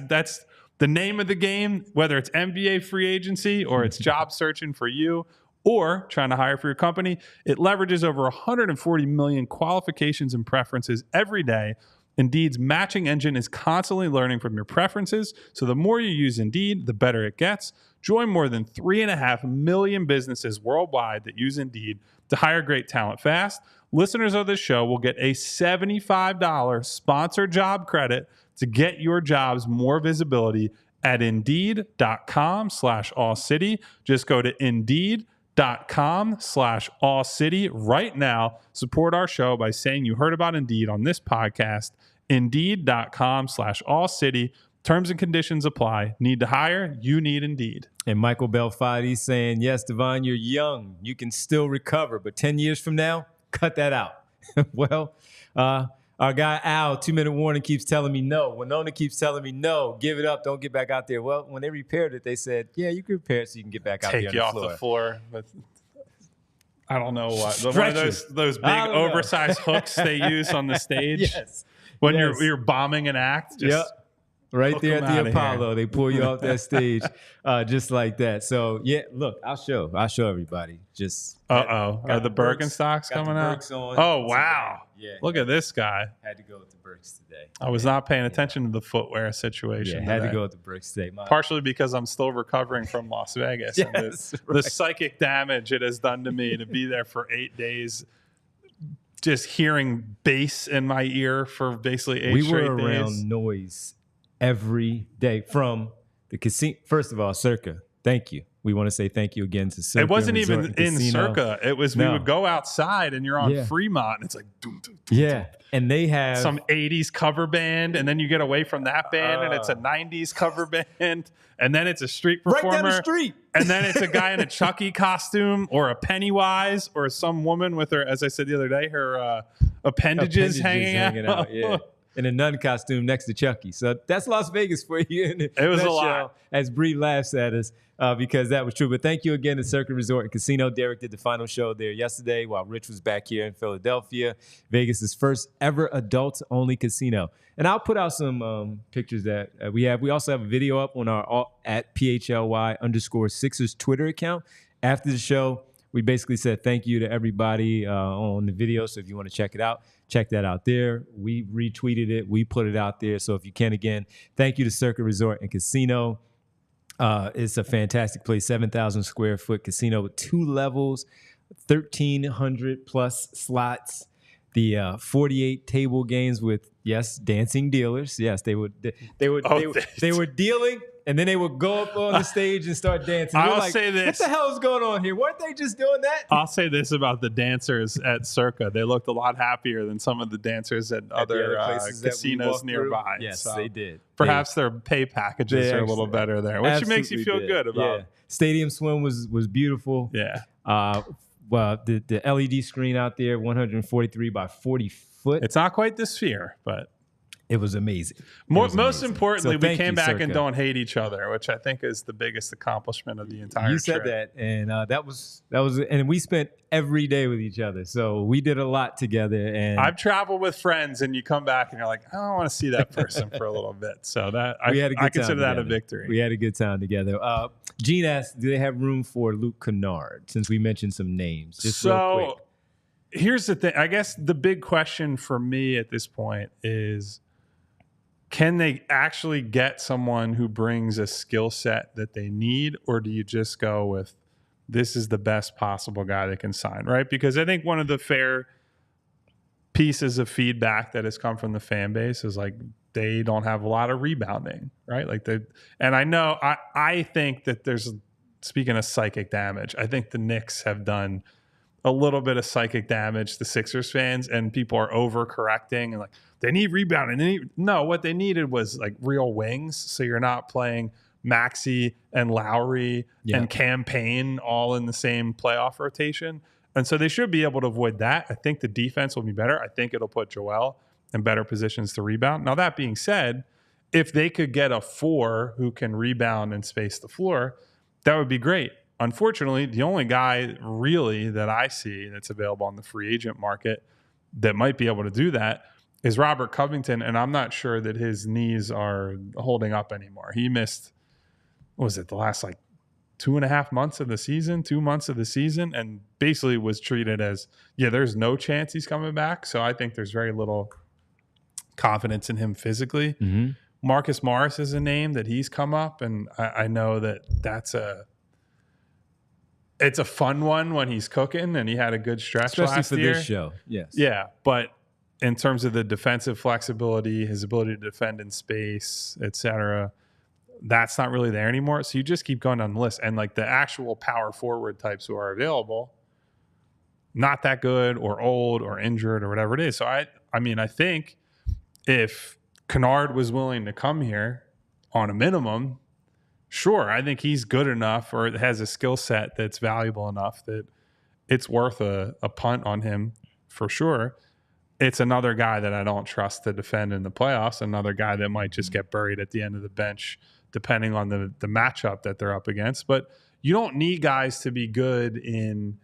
the name of the game, whether it's NBA free agency or it's job searching for you or trying to hire for your company. It leverages over 140 million qualifications and preferences every day. Indeed's matching engine is constantly learning from your preferences, so the more you use Indeed, the better it gets. Join more than 3.5 million businesses worldwide that use Indeed to hire great talent fast. Listeners of this show will get a $75 sponsored job credit to get your jobs more visibility at Indeed.com/AllCity. Just go to Indeed.com/AllCity right now. Support our show by saying you heard about Indeed on this podcast. Indeed.com/AllCity. Terms and conditions apply. Need to hire? You need Indeed. And Michael Belfatti saying, yes, Devon, you're young. You can still recover. But 10 years from now, cut that out. Well, our guy Al, 2-minute warning, keeps telling me no. Winona keeps telling me no. Give it up. Don't get back out there. Well, when they repaired it, they said, yeah, you can repair it so you can get back out there on the floor. Take you off the floor. I don't know what. One of those big oversized hooks they use on the stage. Yes. When you're bombing an act. Yep. Right there at the Apollo, they pull you off that stage just like that. So, yeah, look, I'll show everybody. Just are the Birkenstocks coming out? Oh, wow. Yeah. Look at this guy. Had to go with the Birks today. I was not paying attention to the footwear situation. Yeah, had to go with the Birks today. Partially because I'm still recovering from Las Vegas. Yes, and the psychic damage it has done to me to be there for 8 days. Just hearing bass in my ear for basically 8 straight days. We were around noise every day from the casino. First of all, Circa, thank you. We want to say thank you again to Circa. It wasn't even in Circa. It was we would go outside and you're on Fremont and it's like doom, doom, doom, doom. And they have some 80s cover band, and then you get away from that band and it's a 90s cover band, and then it's a street performer. Right down the street. And then it's a guy in a Chucky costume or a Pennywise or some woman with her, as I said the other day, her appendages hanging out. Yeah. In a nun costume next to Chucky. So that's Las Vegas for you. It was a lot. As Bree laughs at us because that was true. But thank you again to Circuit Resort and Casino. Derek did the final show there yesterday while Rich was back here in Philadelphia. Vegas' first ever adults-only casino. And I'll put out some pictures that we have. We also have a video up on our at PHLY_Sixers Twitter account. After the show, we basically said thank you to everybody on the video. So if you want to check it out, check that out there. We retweeted it. We put it out there. So if you can, again, thank you to Circuit Resort and Casino. It's a fantastic place, 7,000 square foot casino with 2 levels, 1,300 plus slots, the 48 table games with, yes, dancing dealers. Yes, they were dealing. And then they would go up on the stage and start dancing. I'll say this. What the hell is going on here? Weren't they just doing that? I'll say this about the dancers at Circa. They looked a lot happier than some of the dancers at other casinos nearby. Yes, so they did. Perhaps their pay packages are a little better there, which makes you feel good about. Yeah. Stadium Swim was beautiful. Yeah. Well, the LED screen out there, 143 by 40 foot. It's not quite the Sphere, but it was amazing. Most importantly, we came back and don't hate each other, which I think is the biggest accomplishment of the entire trip. You said that, and that was, and we spent every day with each other, so we did a lot together. And I've traveled with friends, and you come back and you're like, I don't want to see that person for a little bit. So that I consider that a victory. We had a good time together. Gene asked, do they have room for Luke Kennard? Since we mentioned some names, just real quick. Here's the thing. I guess the big question for me at this point is, can they actually get someone who brings a skill set that they need, or do you just go with this is the best possible guy they can sign, right? Because I think one of the fair pieces of feedback that has come from the fan base is like they don't have a lot of rebounding, right? And I know I think that there's, speaking of psychic damage, I think the Knicks have done a little bit of psychic damage to Sixers fans, and people are overcorrecting and like they need rebounding. No, what they needed was like real wings. So you're not playing Maxey and Lowry and Campaign all in the same playoff rotation. And so they should be able to avoid that. I think the defense will be better. I think it'll put Joel in better positions to rebound. Now, that being said, if they could get a 4 who can rebound and space the floor, that would be great. Unfortunately, the only guy really that I see that's available on the free agent market that might be able to do that is Robert Covington, and I'm not sure that his knees are holding up anymore. He missed, what was it, the last like 2.5 months of the season, 2 months of the season, and basically was treated as, there's no chance he's coming back. So I think there's very little confidence in him physically. Mm-hmm. Marcus Morris is a name that he's come up, and I know it's a fun one when he's cooking, and he had a good stretch especially last for year. This show. Yes. Yeah, but in terms of the defensive flexibility, his ability to defend in space, etc., that's not really there anymore. So you just keep going down the list, and like the actual power forward types who are available, not that good or old or injured or whatever it is. So I think if Kennard was willing to come here on a minimum, sure, I think he's good enough or has a skill set that's valuable enough that it's worth a punt on him for sure. It's another guy that I don't trust to defend in the playoffs, another guy that might just get buried at the end of the bench depending on the matchup that they're up against. But you don't need guys to be good in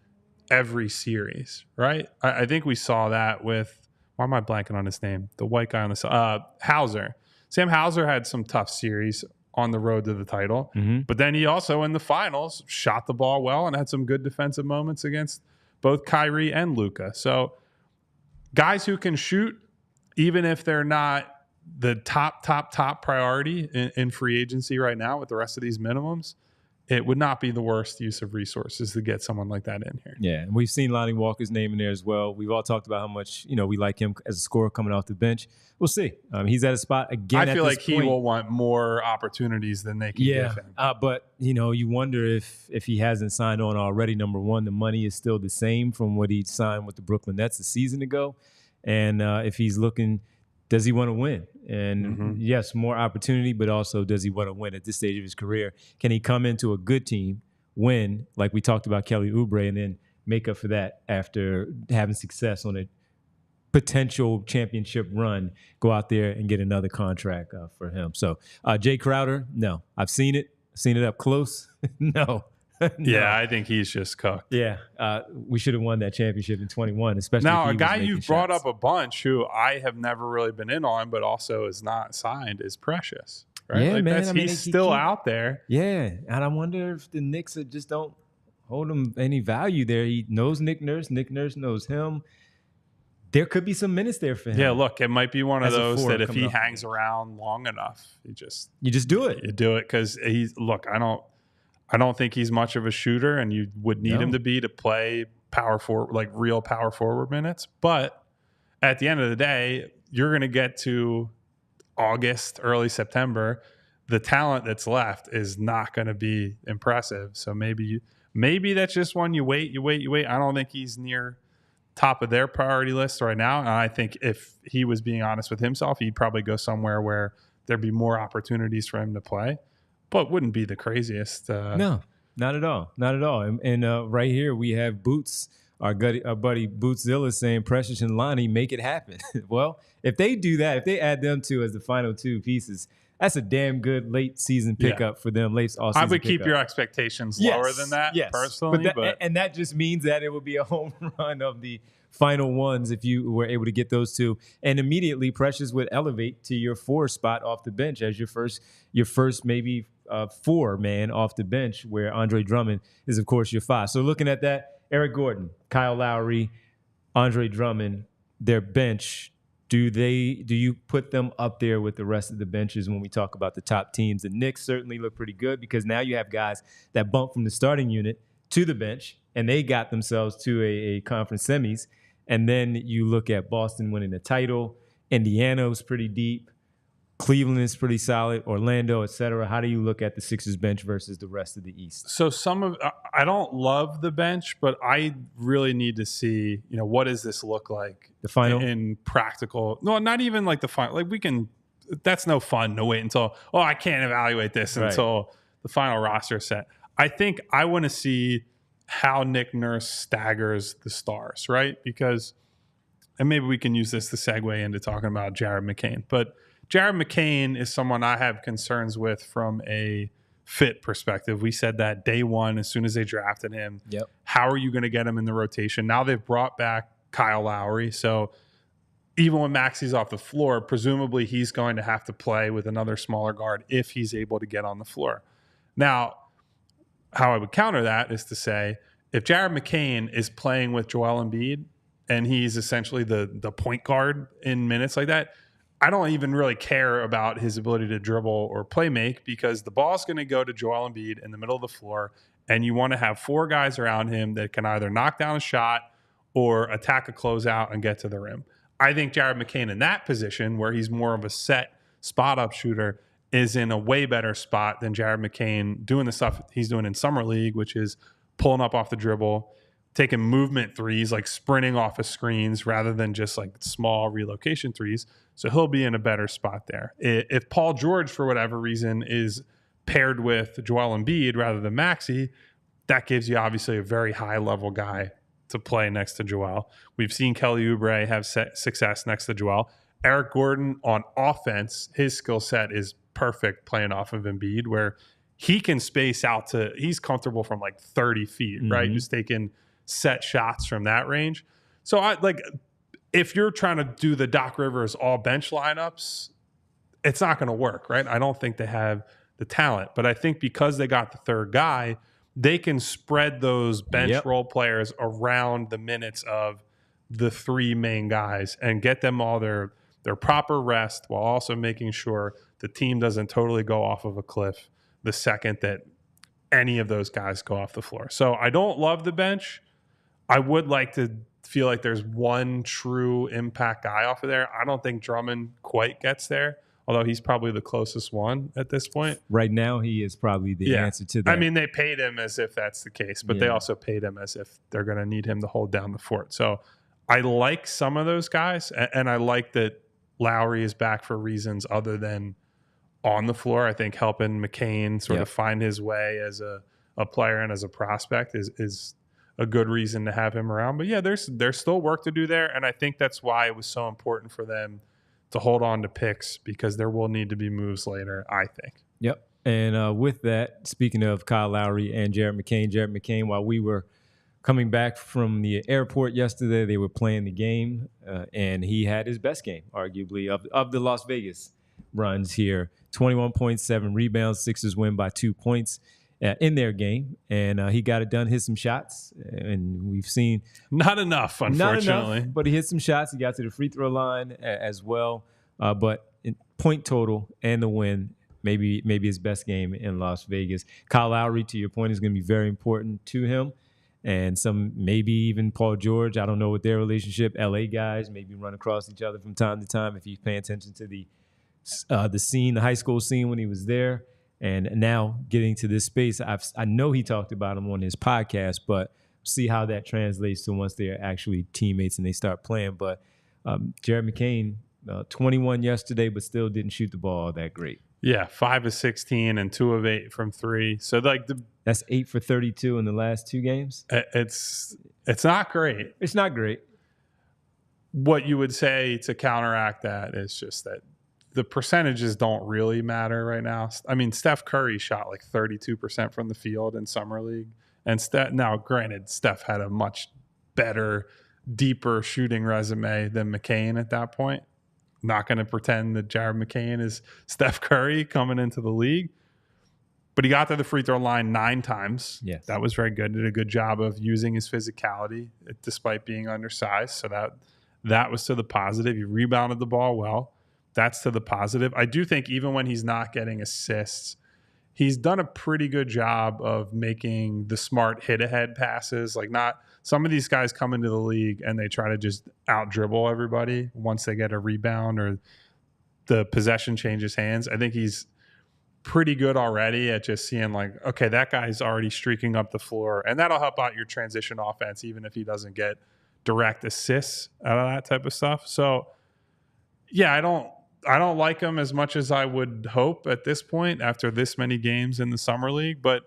every series, right? I think we saw that with, why am I blanking on his name? The white guy on the Hauser. Sam Hauser had some tough series on the road to the title, but then he also in the finals shot the ball well and had some good defensive moments against both Kyrie and Luka. So guys who can shoot, even if they're not the top priority in free agency right now with the rest of these minimums, it would not be the worst use of resources to get someone like that in here. Yeah, and we've seen Lonnie Walker's name in there as well. We've all talked about how much we like him as a scorer coming off the bench. We'll see. He's at a spot again. I feel like he will want more opportunities than they can give him. But you wonder if he hasn't signed on already. Number one, the money is still the same from what he signed with the Brooklyn Nets a season ago, and if he's looking, does he want to win? And yes, more opportunity, but also does he want to win at this stage of his career? Can he come into a good team, win, like we talked about Kelly Oubre, and then make up for that after having success on a potential championship run, go out there and get another contract for him? So Jay Crowder, no. I've seen it up close. No. Yeah, I think he's just cooked. Yeah, we should have won that championship in 21, especially now. If he a guy you've brought shots. up a bunch who I have never really been in on, but also is not signed, is Precious. Right? Yeah, man. He's still out there. Yeah, and I wonder if the Knicks just don't hold him any value there. He knows Nick Nurse. Nick Nurse knows him. There could be some minutes there for him. Yeah, look, it might be one of those that if he hangs around long enough, you just do it. You do it because I don't think he's much of a shooter, and you would need him to play power forward, like real power forward minutes. But at the end of the day, you're going to get to August, early September. The talent that's left is not going to be impressive. So maybe that's just one you wait. I don't think he's near top of their priority list right now. And I think if he was being honest with himself, he'd probably go somewhere where there'd be more opportunities for him to play. But wouldn't be the craziest. No, not at all. Not at all. And right here we have Boots, our buddy Bootszilla saying Precious and Lonnie make it happen. Well, if they do that, if they add them two as the final two pieces, that's a damn good late season pickup for them. Late all season. I would keep your expectations lower than that, personally. And that just means that it would be a home run of the final ones if you were able to get those two. And immediately Precious would elevate to your 4 spot off the bench as your first maybe 4-man off the bench, where Andre Drummond is, of course, your 5. So looking at that, Eric Gordon, Kyle Lowry, Andre Drummond, their bench, do you put them up there with the rest of the benches when we talk about the top teams? The Knicks certainly look pretty good because now you have guys that bump from the starting unit to the bench, and they got themselves to a conference semis. And then you look at Boston winning the title. Indiana was pretty deep. Cleveland is pretty solid, Orlando, et cetera. How do you look at the Sixers bench versus the rest of the East? So I don't love the bench, but I really need to see, what does this look like? The final? In practical. No, not even like the final. Like that's no fun to wait until, I can't evaluate this until the final roster set. I think I want to see how Nick Nurse staggers the stars, right? Because, and maybe we can use this to segue into talking about Jared McCain, but Jared McCain is someone I have concerns with from a fit perspective. We said that day one, as soon as they drafted him. Yep. How are you going to get him in the rotation? Now they've brought back Kyle Lowry. So even when Maxi's off the floor, presumably he's going to have to play with another smaller guard if he's able to get on the floor. Now, how I would counter that is to say, if Jared McCain is playing with Joel Embiid and he's essentially the point guard in minutes like that, I don't even really care about his ability to dribble or play make, because the ball's going to go to Joel Embiid in the middle of the floor, and you want to have 4 guys around him that can either knock down a shot or attack a closeout and get to the rim. I think Jared McCain in that position, where he's more of a set spot-up shooter, is in a way better spot than Jared McCain doing the stuff he's doing in Summer League, which is pulling up off the dribble, taking movement threes, like sprinting off of screens rather than just like small relocation threes. So he'll be in a better spot there. If Paul George, for whatever reason, is paired with Joel Embiid rather than Maxey, that gives you obviously a very high-level guy to play next to Joel. We've seen Kelly Oubre have success next to Joel. Eric Gordon on offense, his skill set is perfect playing off of Embiid, where he can space out to, he's comfortable from like 30 feet, right? Just taking set shots from that range. So if you're trying to do the Doc Rivers all bench lineups, it's not going to work, right? I don't think they have the talent, but I think because they got the third guy, they can spread those bench role players around the minutes of the 3 main guys and get them all their proper rest, while also making sure the team doesn't totally go off of a cliff the second that any of those guys go off the floor. So I don't love the bench. I would like to feel like there's one true impact guy off of there. I don't think Drummond quite gets there, although he's probably the closest one at this point. Right now, he is probably the answer to that. I mean, they paid him as if that's the case, but they also paid him as if they're going to need him to hold down the fort. So I like some of those guys, and I like that Lowry is back for reasons other than on the floor. I think helping McCain sort of find his way as a player and as a prospect is a good reason to have him around. But yeah, there's still work to do there, and I think that's why it was so important for them to hold on to picks, because there will need to be moves later, I think. Yep. And with that, speaking of Kyle Lowry and Jared McCain, while we were coming back from the airport yesterday, they were playing the game, and he had his best game, arguably, of the Las Vegas runs here. 21.7 rebounds, Sixers win by 2 points in their game, and he got it done, hit some shots, and we've seen not enough, unfortunately. Not enough, but he hit some shots. He got to the free throw line as well, but in point total and the win, maybe his best game in Las Vegas. Kyle Lowry, to your point, is going to be very important to him, and maybe even Paul George. I don't know what their relationship. LA guys maybe run across each other from time to time if he's paying attention to the scene, the high school scene when he was there. And now getting to this space, I know he talked about him on his podcast, but see how that translates to once they're actually teammates and they start playing. But Jared McCain, 21 yesterday, but still didn't shoot the ball all that great. Yeah, 5 of 16 and 2 of 8 from 3. So that's 8 for 32 in the last 2 games. It's not great. It's not great. What you would say to counteract that is just that the percentages don't really matter right now. I mean, Steph Curry shot like 32% from the field in Summer League. And now, granted, Steph had a much better, deeper shooting resume than McCain at that point. Not going to pretend that Jared McCain is Steph Curry coming into the league. But he got to the free throw line 9 times. Yes. That was very good. Did a good job of using his physicality despite being undersized. So that was to the positive. He rebounded the ball well. That's to the positive. I do think even when he's not getting assists, he's done a pretty good job of making the smart hit-ahead passes. Like, not some of these guys come into the league and they try to just out-dribble everybody once they get a rebound, or the possession changes hands. I think he's pretty good already at just seeing like, okay, that guy's already streaking up the floor, and that'll help out your transition offense, even if he doesn't get direct assists out of that type of stuff. So yeah, I don't like him as much as I would hope at this point after this many games in the summer league. But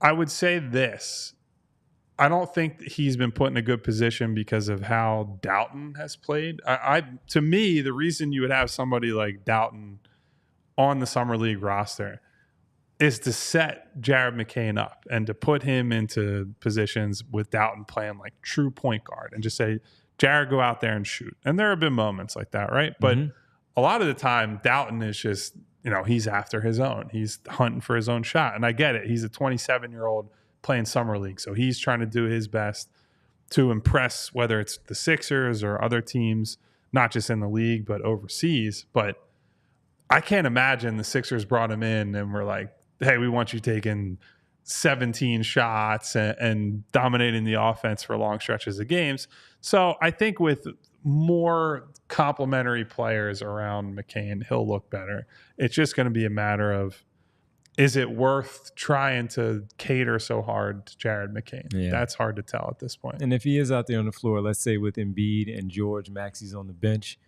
I would say this, I don't think he's been put in a good position because of how Doughton has played. To me, the reason you would have somebody like Doughton on the summer league roster is to set Jared McCain up and to put him into positions with Doughton playing like true point guard and just say, Jared, go out there and shoot. And there have been moments like that, right? But a lot of the time, Doughton is just, he's after his own. He's hunting for his own shot. And I get it. He's a 27-year-old playing summer league. So he's trying to do his best to impress, whether it's the Sixers or other teams, not just in the league, but overseas. But I can't imagine the Sixers brought him in and were like, hey, we want you taking 17 shots and dominating the offense for long stretches of games. So I think with more complementary players around McCain, he'll look better. It's just going to be a matter of, is it worth trying to cater so hard to Jared McCain? Yeah. That's hard to tell at this point. And if he is out there on the floor, let's say with Embiid and George, Maxey's on the bench,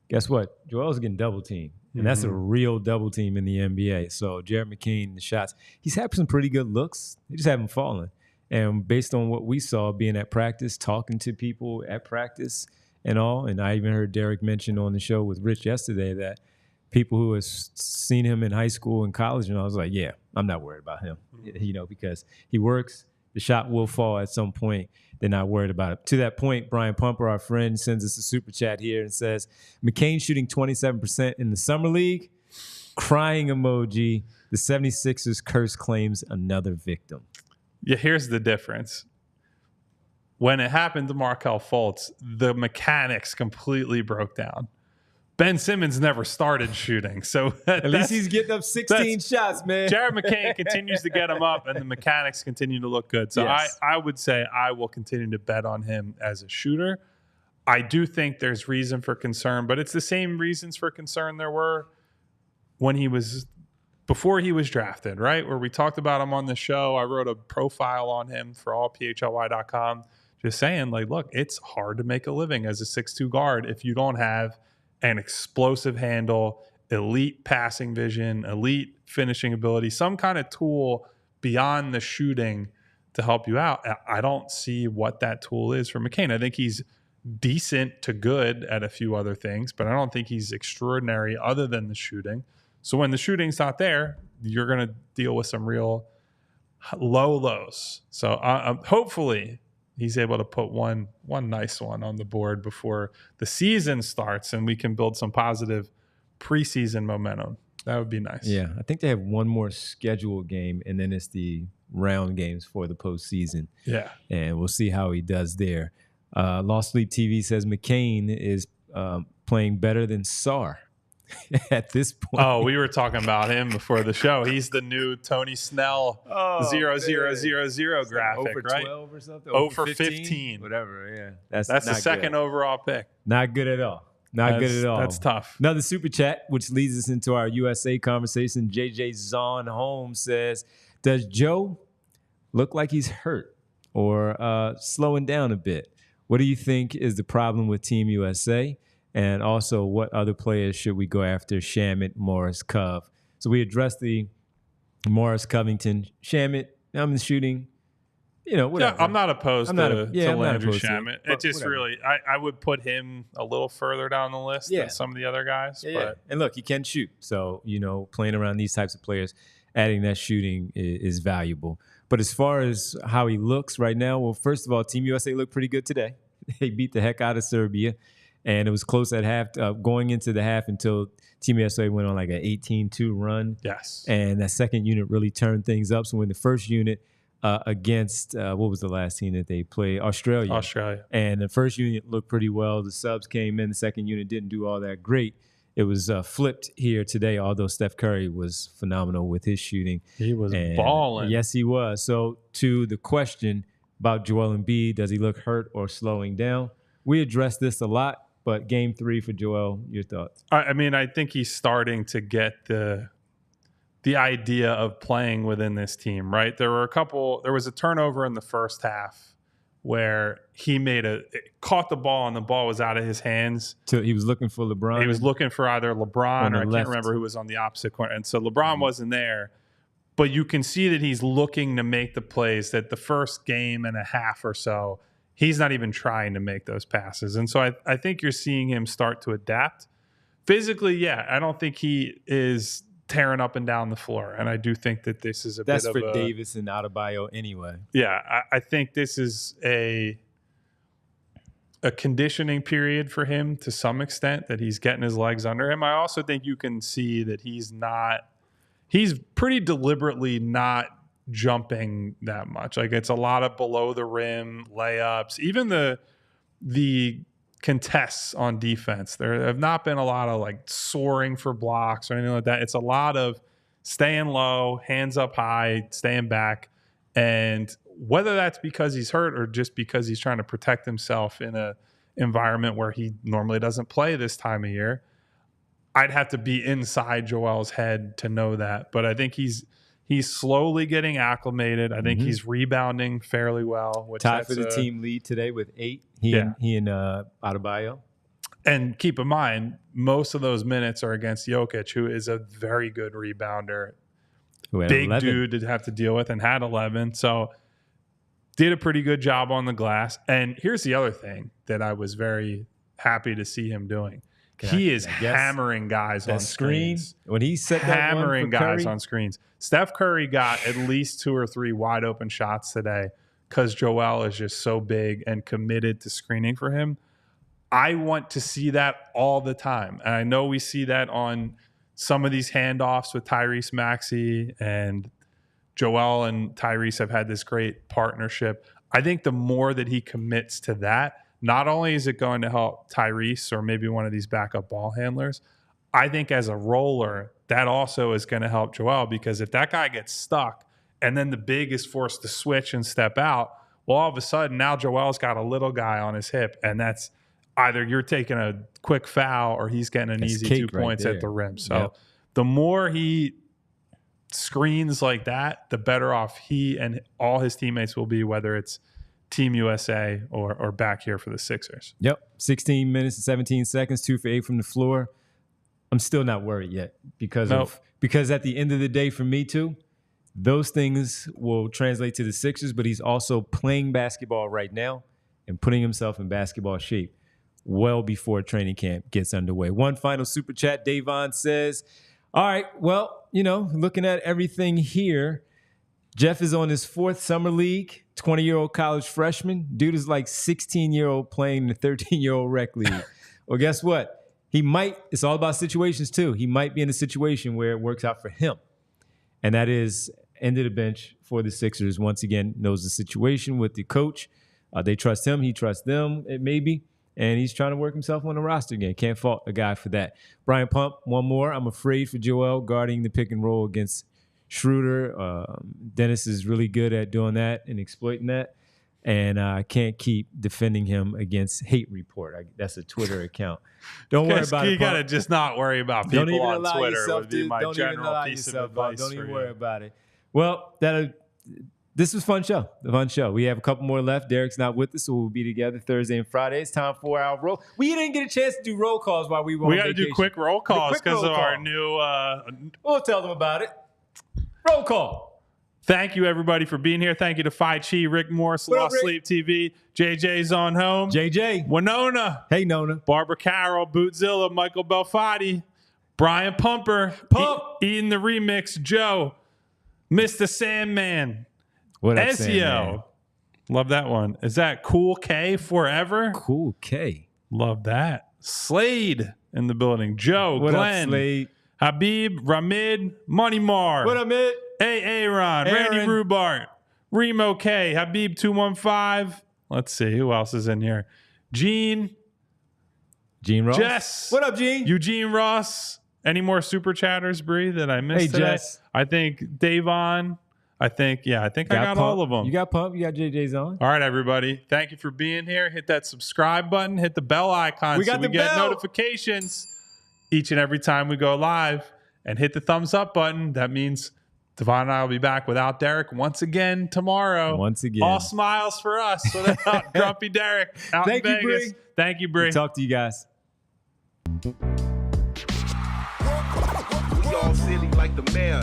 guess what? Joel's getting double teamed. And that's a real double team in the NBA. So Jared McCain, the shots, he's had some pretty good looks. They just haven't fallen. And based on what we saw being at practice, talking to people at practice and all, and I even heard Derek mention on the show with Rich yesterday that people who have seen him in high school and college, and I was like, yeah, I'm not worried about him, because he works. The shot will fall at some point. They're not worried about it. To that point, Brian Pumper, our friend, sends us a super chat here and says, McCain shooting 27% in the summer league. Crying emoji. The 76ers curse claims another victim. Yeah, here's the difference. When it happened to Markelle Fultz, the mechanics completely broke down. Ben Simmons never started shooting. So at least he's getting up 16 shots, man. Jared McCain continues to get him up, and the mechanics continue to look good. So yes. I would say I will continue to bet on him as a shooter. I do think there's reason for concern, but it's the same reasons for concern there were when before he was drafted, right? Where we talked about him on the show. I wrote a profile on him for allphly.com, just saying, like, look, it's hard to make a living as a 6'2" guard if you don't have an explosive handle, elite passing vision, elite finishing ability, some kind of tool beyond the shooting to help you out. I don't see what that tool is for McCain. I think he's decent to good at a few other things, but I don't think he's extraordinary other than the shooting. So when the shooting's not there, you're going to deal with some real low lows. So hopefully he's able to put one nice one on the board before the season starts and we can build some positive preseason momentum. That would be nice. Yeah, I think they have one more scheduled game, and then it's the round games for the postseason. Yeah. And we'll see how he does there. Lost Sleep TV says McCain is playing better than Sarr at this point. Oh, we were talking about him before the show. He's the new Tony Snell 0-0-0-0 graphic, 0 for right? 12 or something? 0 for 15. Whatever, yeah. That's the second overall pick. Not good at all. Not good at all. That's tough. Another super chat, which leads us into our USA conversation. JJ Zahn Holmes says, does Joe look like he's hurt or slowing down a bit? What do you think is the problem with Team USA? And also, what other players should we go after? Shamet, Morris, Cove. So we addressed the Morris, Covington, Shamet. I'm in shooting. Whatever. Yeah, I'm not opposed to Landry Shamet. It just whatever. Really, I would put him a little further down the list than some of the other guys. But. And look, he can shoot. So, playing around these types of players, adding that shooting is valuable. But as far as how he looks right now, well, first of all, Team USA looked pretty good today. They beat the heck out of Serbia. And it was close at half, going into the half until Team USA went on like an 18-2 run. Yes. And that second unit really turned things up. So when the first unit against, what was the last team that they played? Australia. And the first unit looked pretty well. The subs came in. The second unit didn't do all that great. It was flipped here today, although Steph Curry was phenomenal with his shooting. He was balling. Yes, he was. So to the question about Joel Embiid, does he look hurt or slowing down? We addressed this a lot. But game 3 for Joel, your thoughts? I mean, I think he's starting to get the idea of playing within this team, right? There was a turnover in the first half where he caught the ball and the ball was out of his hands. So he was looking for LeBron. He was looking for either LeBron or I can't remember who was on the opposite corner. And so LeBron wasn't there, but you can see that he's looking to make the plays that the first game and a half or so, he's not even trying to make those passes. And so I think you're seeing him start to adapt. Physically, yeah, I don't think he is tearing up and down the floor. And I do think that this is that's for Davis and Adebayo anyway. Yeah, I think this is a conditioning period for him to some extent, that he's getting his legs under him. I also think you can see that he's pretty deliberately not jumping that much. Like, it's a lot of below the rim layups. Even the contests on defense, there have not been a lot of like soaring for blocks or anything like that. It's a lot of staying low, hands up high, staying back. And whether that's because he's hurt or just because he's trying to protect himself in a environment where he normally doesn't play this time of year, I'd have to be inside Joel's head to know that. But I think he's slowly getting acclimated. I think he's rebounding fairly well. Tied for the team lead today with 8. He and Adebayo. And keep in mind, most of those minutes are against Jokic, who is a very good rebounder. Big 11. Dude to have to deal with, and had 11. So did a pretty good job on the glass. And here's the other thing that I was very happy to see him doing. He is hammering guys on screens. When he set that hammering one for guys Curry? On screens. Steph Curry got at least 2 or 3 wide open shots today because Joel is just so big and committed to screening for him. I want to see that all the time. And I know we see that on some of these handoffs with Tyrese Maxey, and Joel and Tyrese have had this great partnership. I think the more that he commits to that, not only is it going to help Tyrese or maybe one of these backup ball handlers, I think as a roller, that also is going to help Joel, because if that guy gets stuck and then the big is forced to switch and step out, well, all of a sudden now Joel's got a little guy on his hip, and that's either you're taking a quick foul or he's getting an easy 2 points at the rim. So the more he screens like that, the better off he and all his teammates will be, whether it's Team USA or back here for the Sixers. Yep. 16 minutes and 17 seconds, 2 for 8 from the floor. I'm still not worried yet because at the end of the day, for me too, those things will translate to the Sixers, but he's also playing basketball right now and putting himself in basketball shape well before training camp gets underway. One final super chat. Devon says, all right, well, looking at everything here, Jeff is on his 4th summer league, 20-year-old college freshman. Dude is like 16-year-old playing in the 13-year-old rec league. Well, guess what? It's all about situations too. He might be in a situation where it works out for him. And that is end of the bench for the Sixers. Once again, knows the situation with the coach. They trust him. He trusts them, maybe. And he's trying to work himself on the roster again. Can't fault a guy for that. Brian Pump, one more. I'm afraid for Joel guarding the pick and roll against Schroeder. Dennis is really good at doing that and exploiting that. And I can't keep defending him against Hate Report. That's a Twitter account. Don't worry about it. You got to just not worry about people on Twitter. Would be my general piece of advice. Don't even worry about it. Well, this was a fun show. We have a couple more left. Derek's not with us, so we'll be together Thursday and Friday. It's time for our roll. We didn't get a chance to do roll calls while we were on vacation. We got to do quick roll calls because of our new... We'll tell them about it. Roll call. Thank you, everybody, for being here. Thank you to PHLY, Rick Morris, Lost Sleep TV, JJ's on home. JJ. Winona. Hey, Nona. Barbara Carroll, Bootzilla, Michael Belfatti, Brian Pumper, Eating the Remix, Joe, Mr. Sandman, what up, Ezio. Sandman? Love that one. Is that Cool K Forever? Cool K. Love that. Slade in the building. Joe, what Glenn, up, Slade? Habib, Ramid, Money Mar. What up, Mid? Hey, Aaron, Randy Rubart, Remo K, Habib 215. Let's see who else is in here. Gene Ross. Jess. What up, Gene? Eugene Ross. Any more super chatters, Bree, that I missed today? Jess. I think Devon, I think I got all of them. You got Pump. You got JJ's on. All right, everybody. Thank you for being here. Hit that subscribe button. Hit the bell icon so we get notifications each and every time we go live. And hit the thumbs up button. That means Devon and I will be back without Derek once again tomorrow. Once again. All smiles for us without Grumpy Derek out in Vegas. Bree. Thank you, Bree. Talk to you guys. We all silly like the mayor.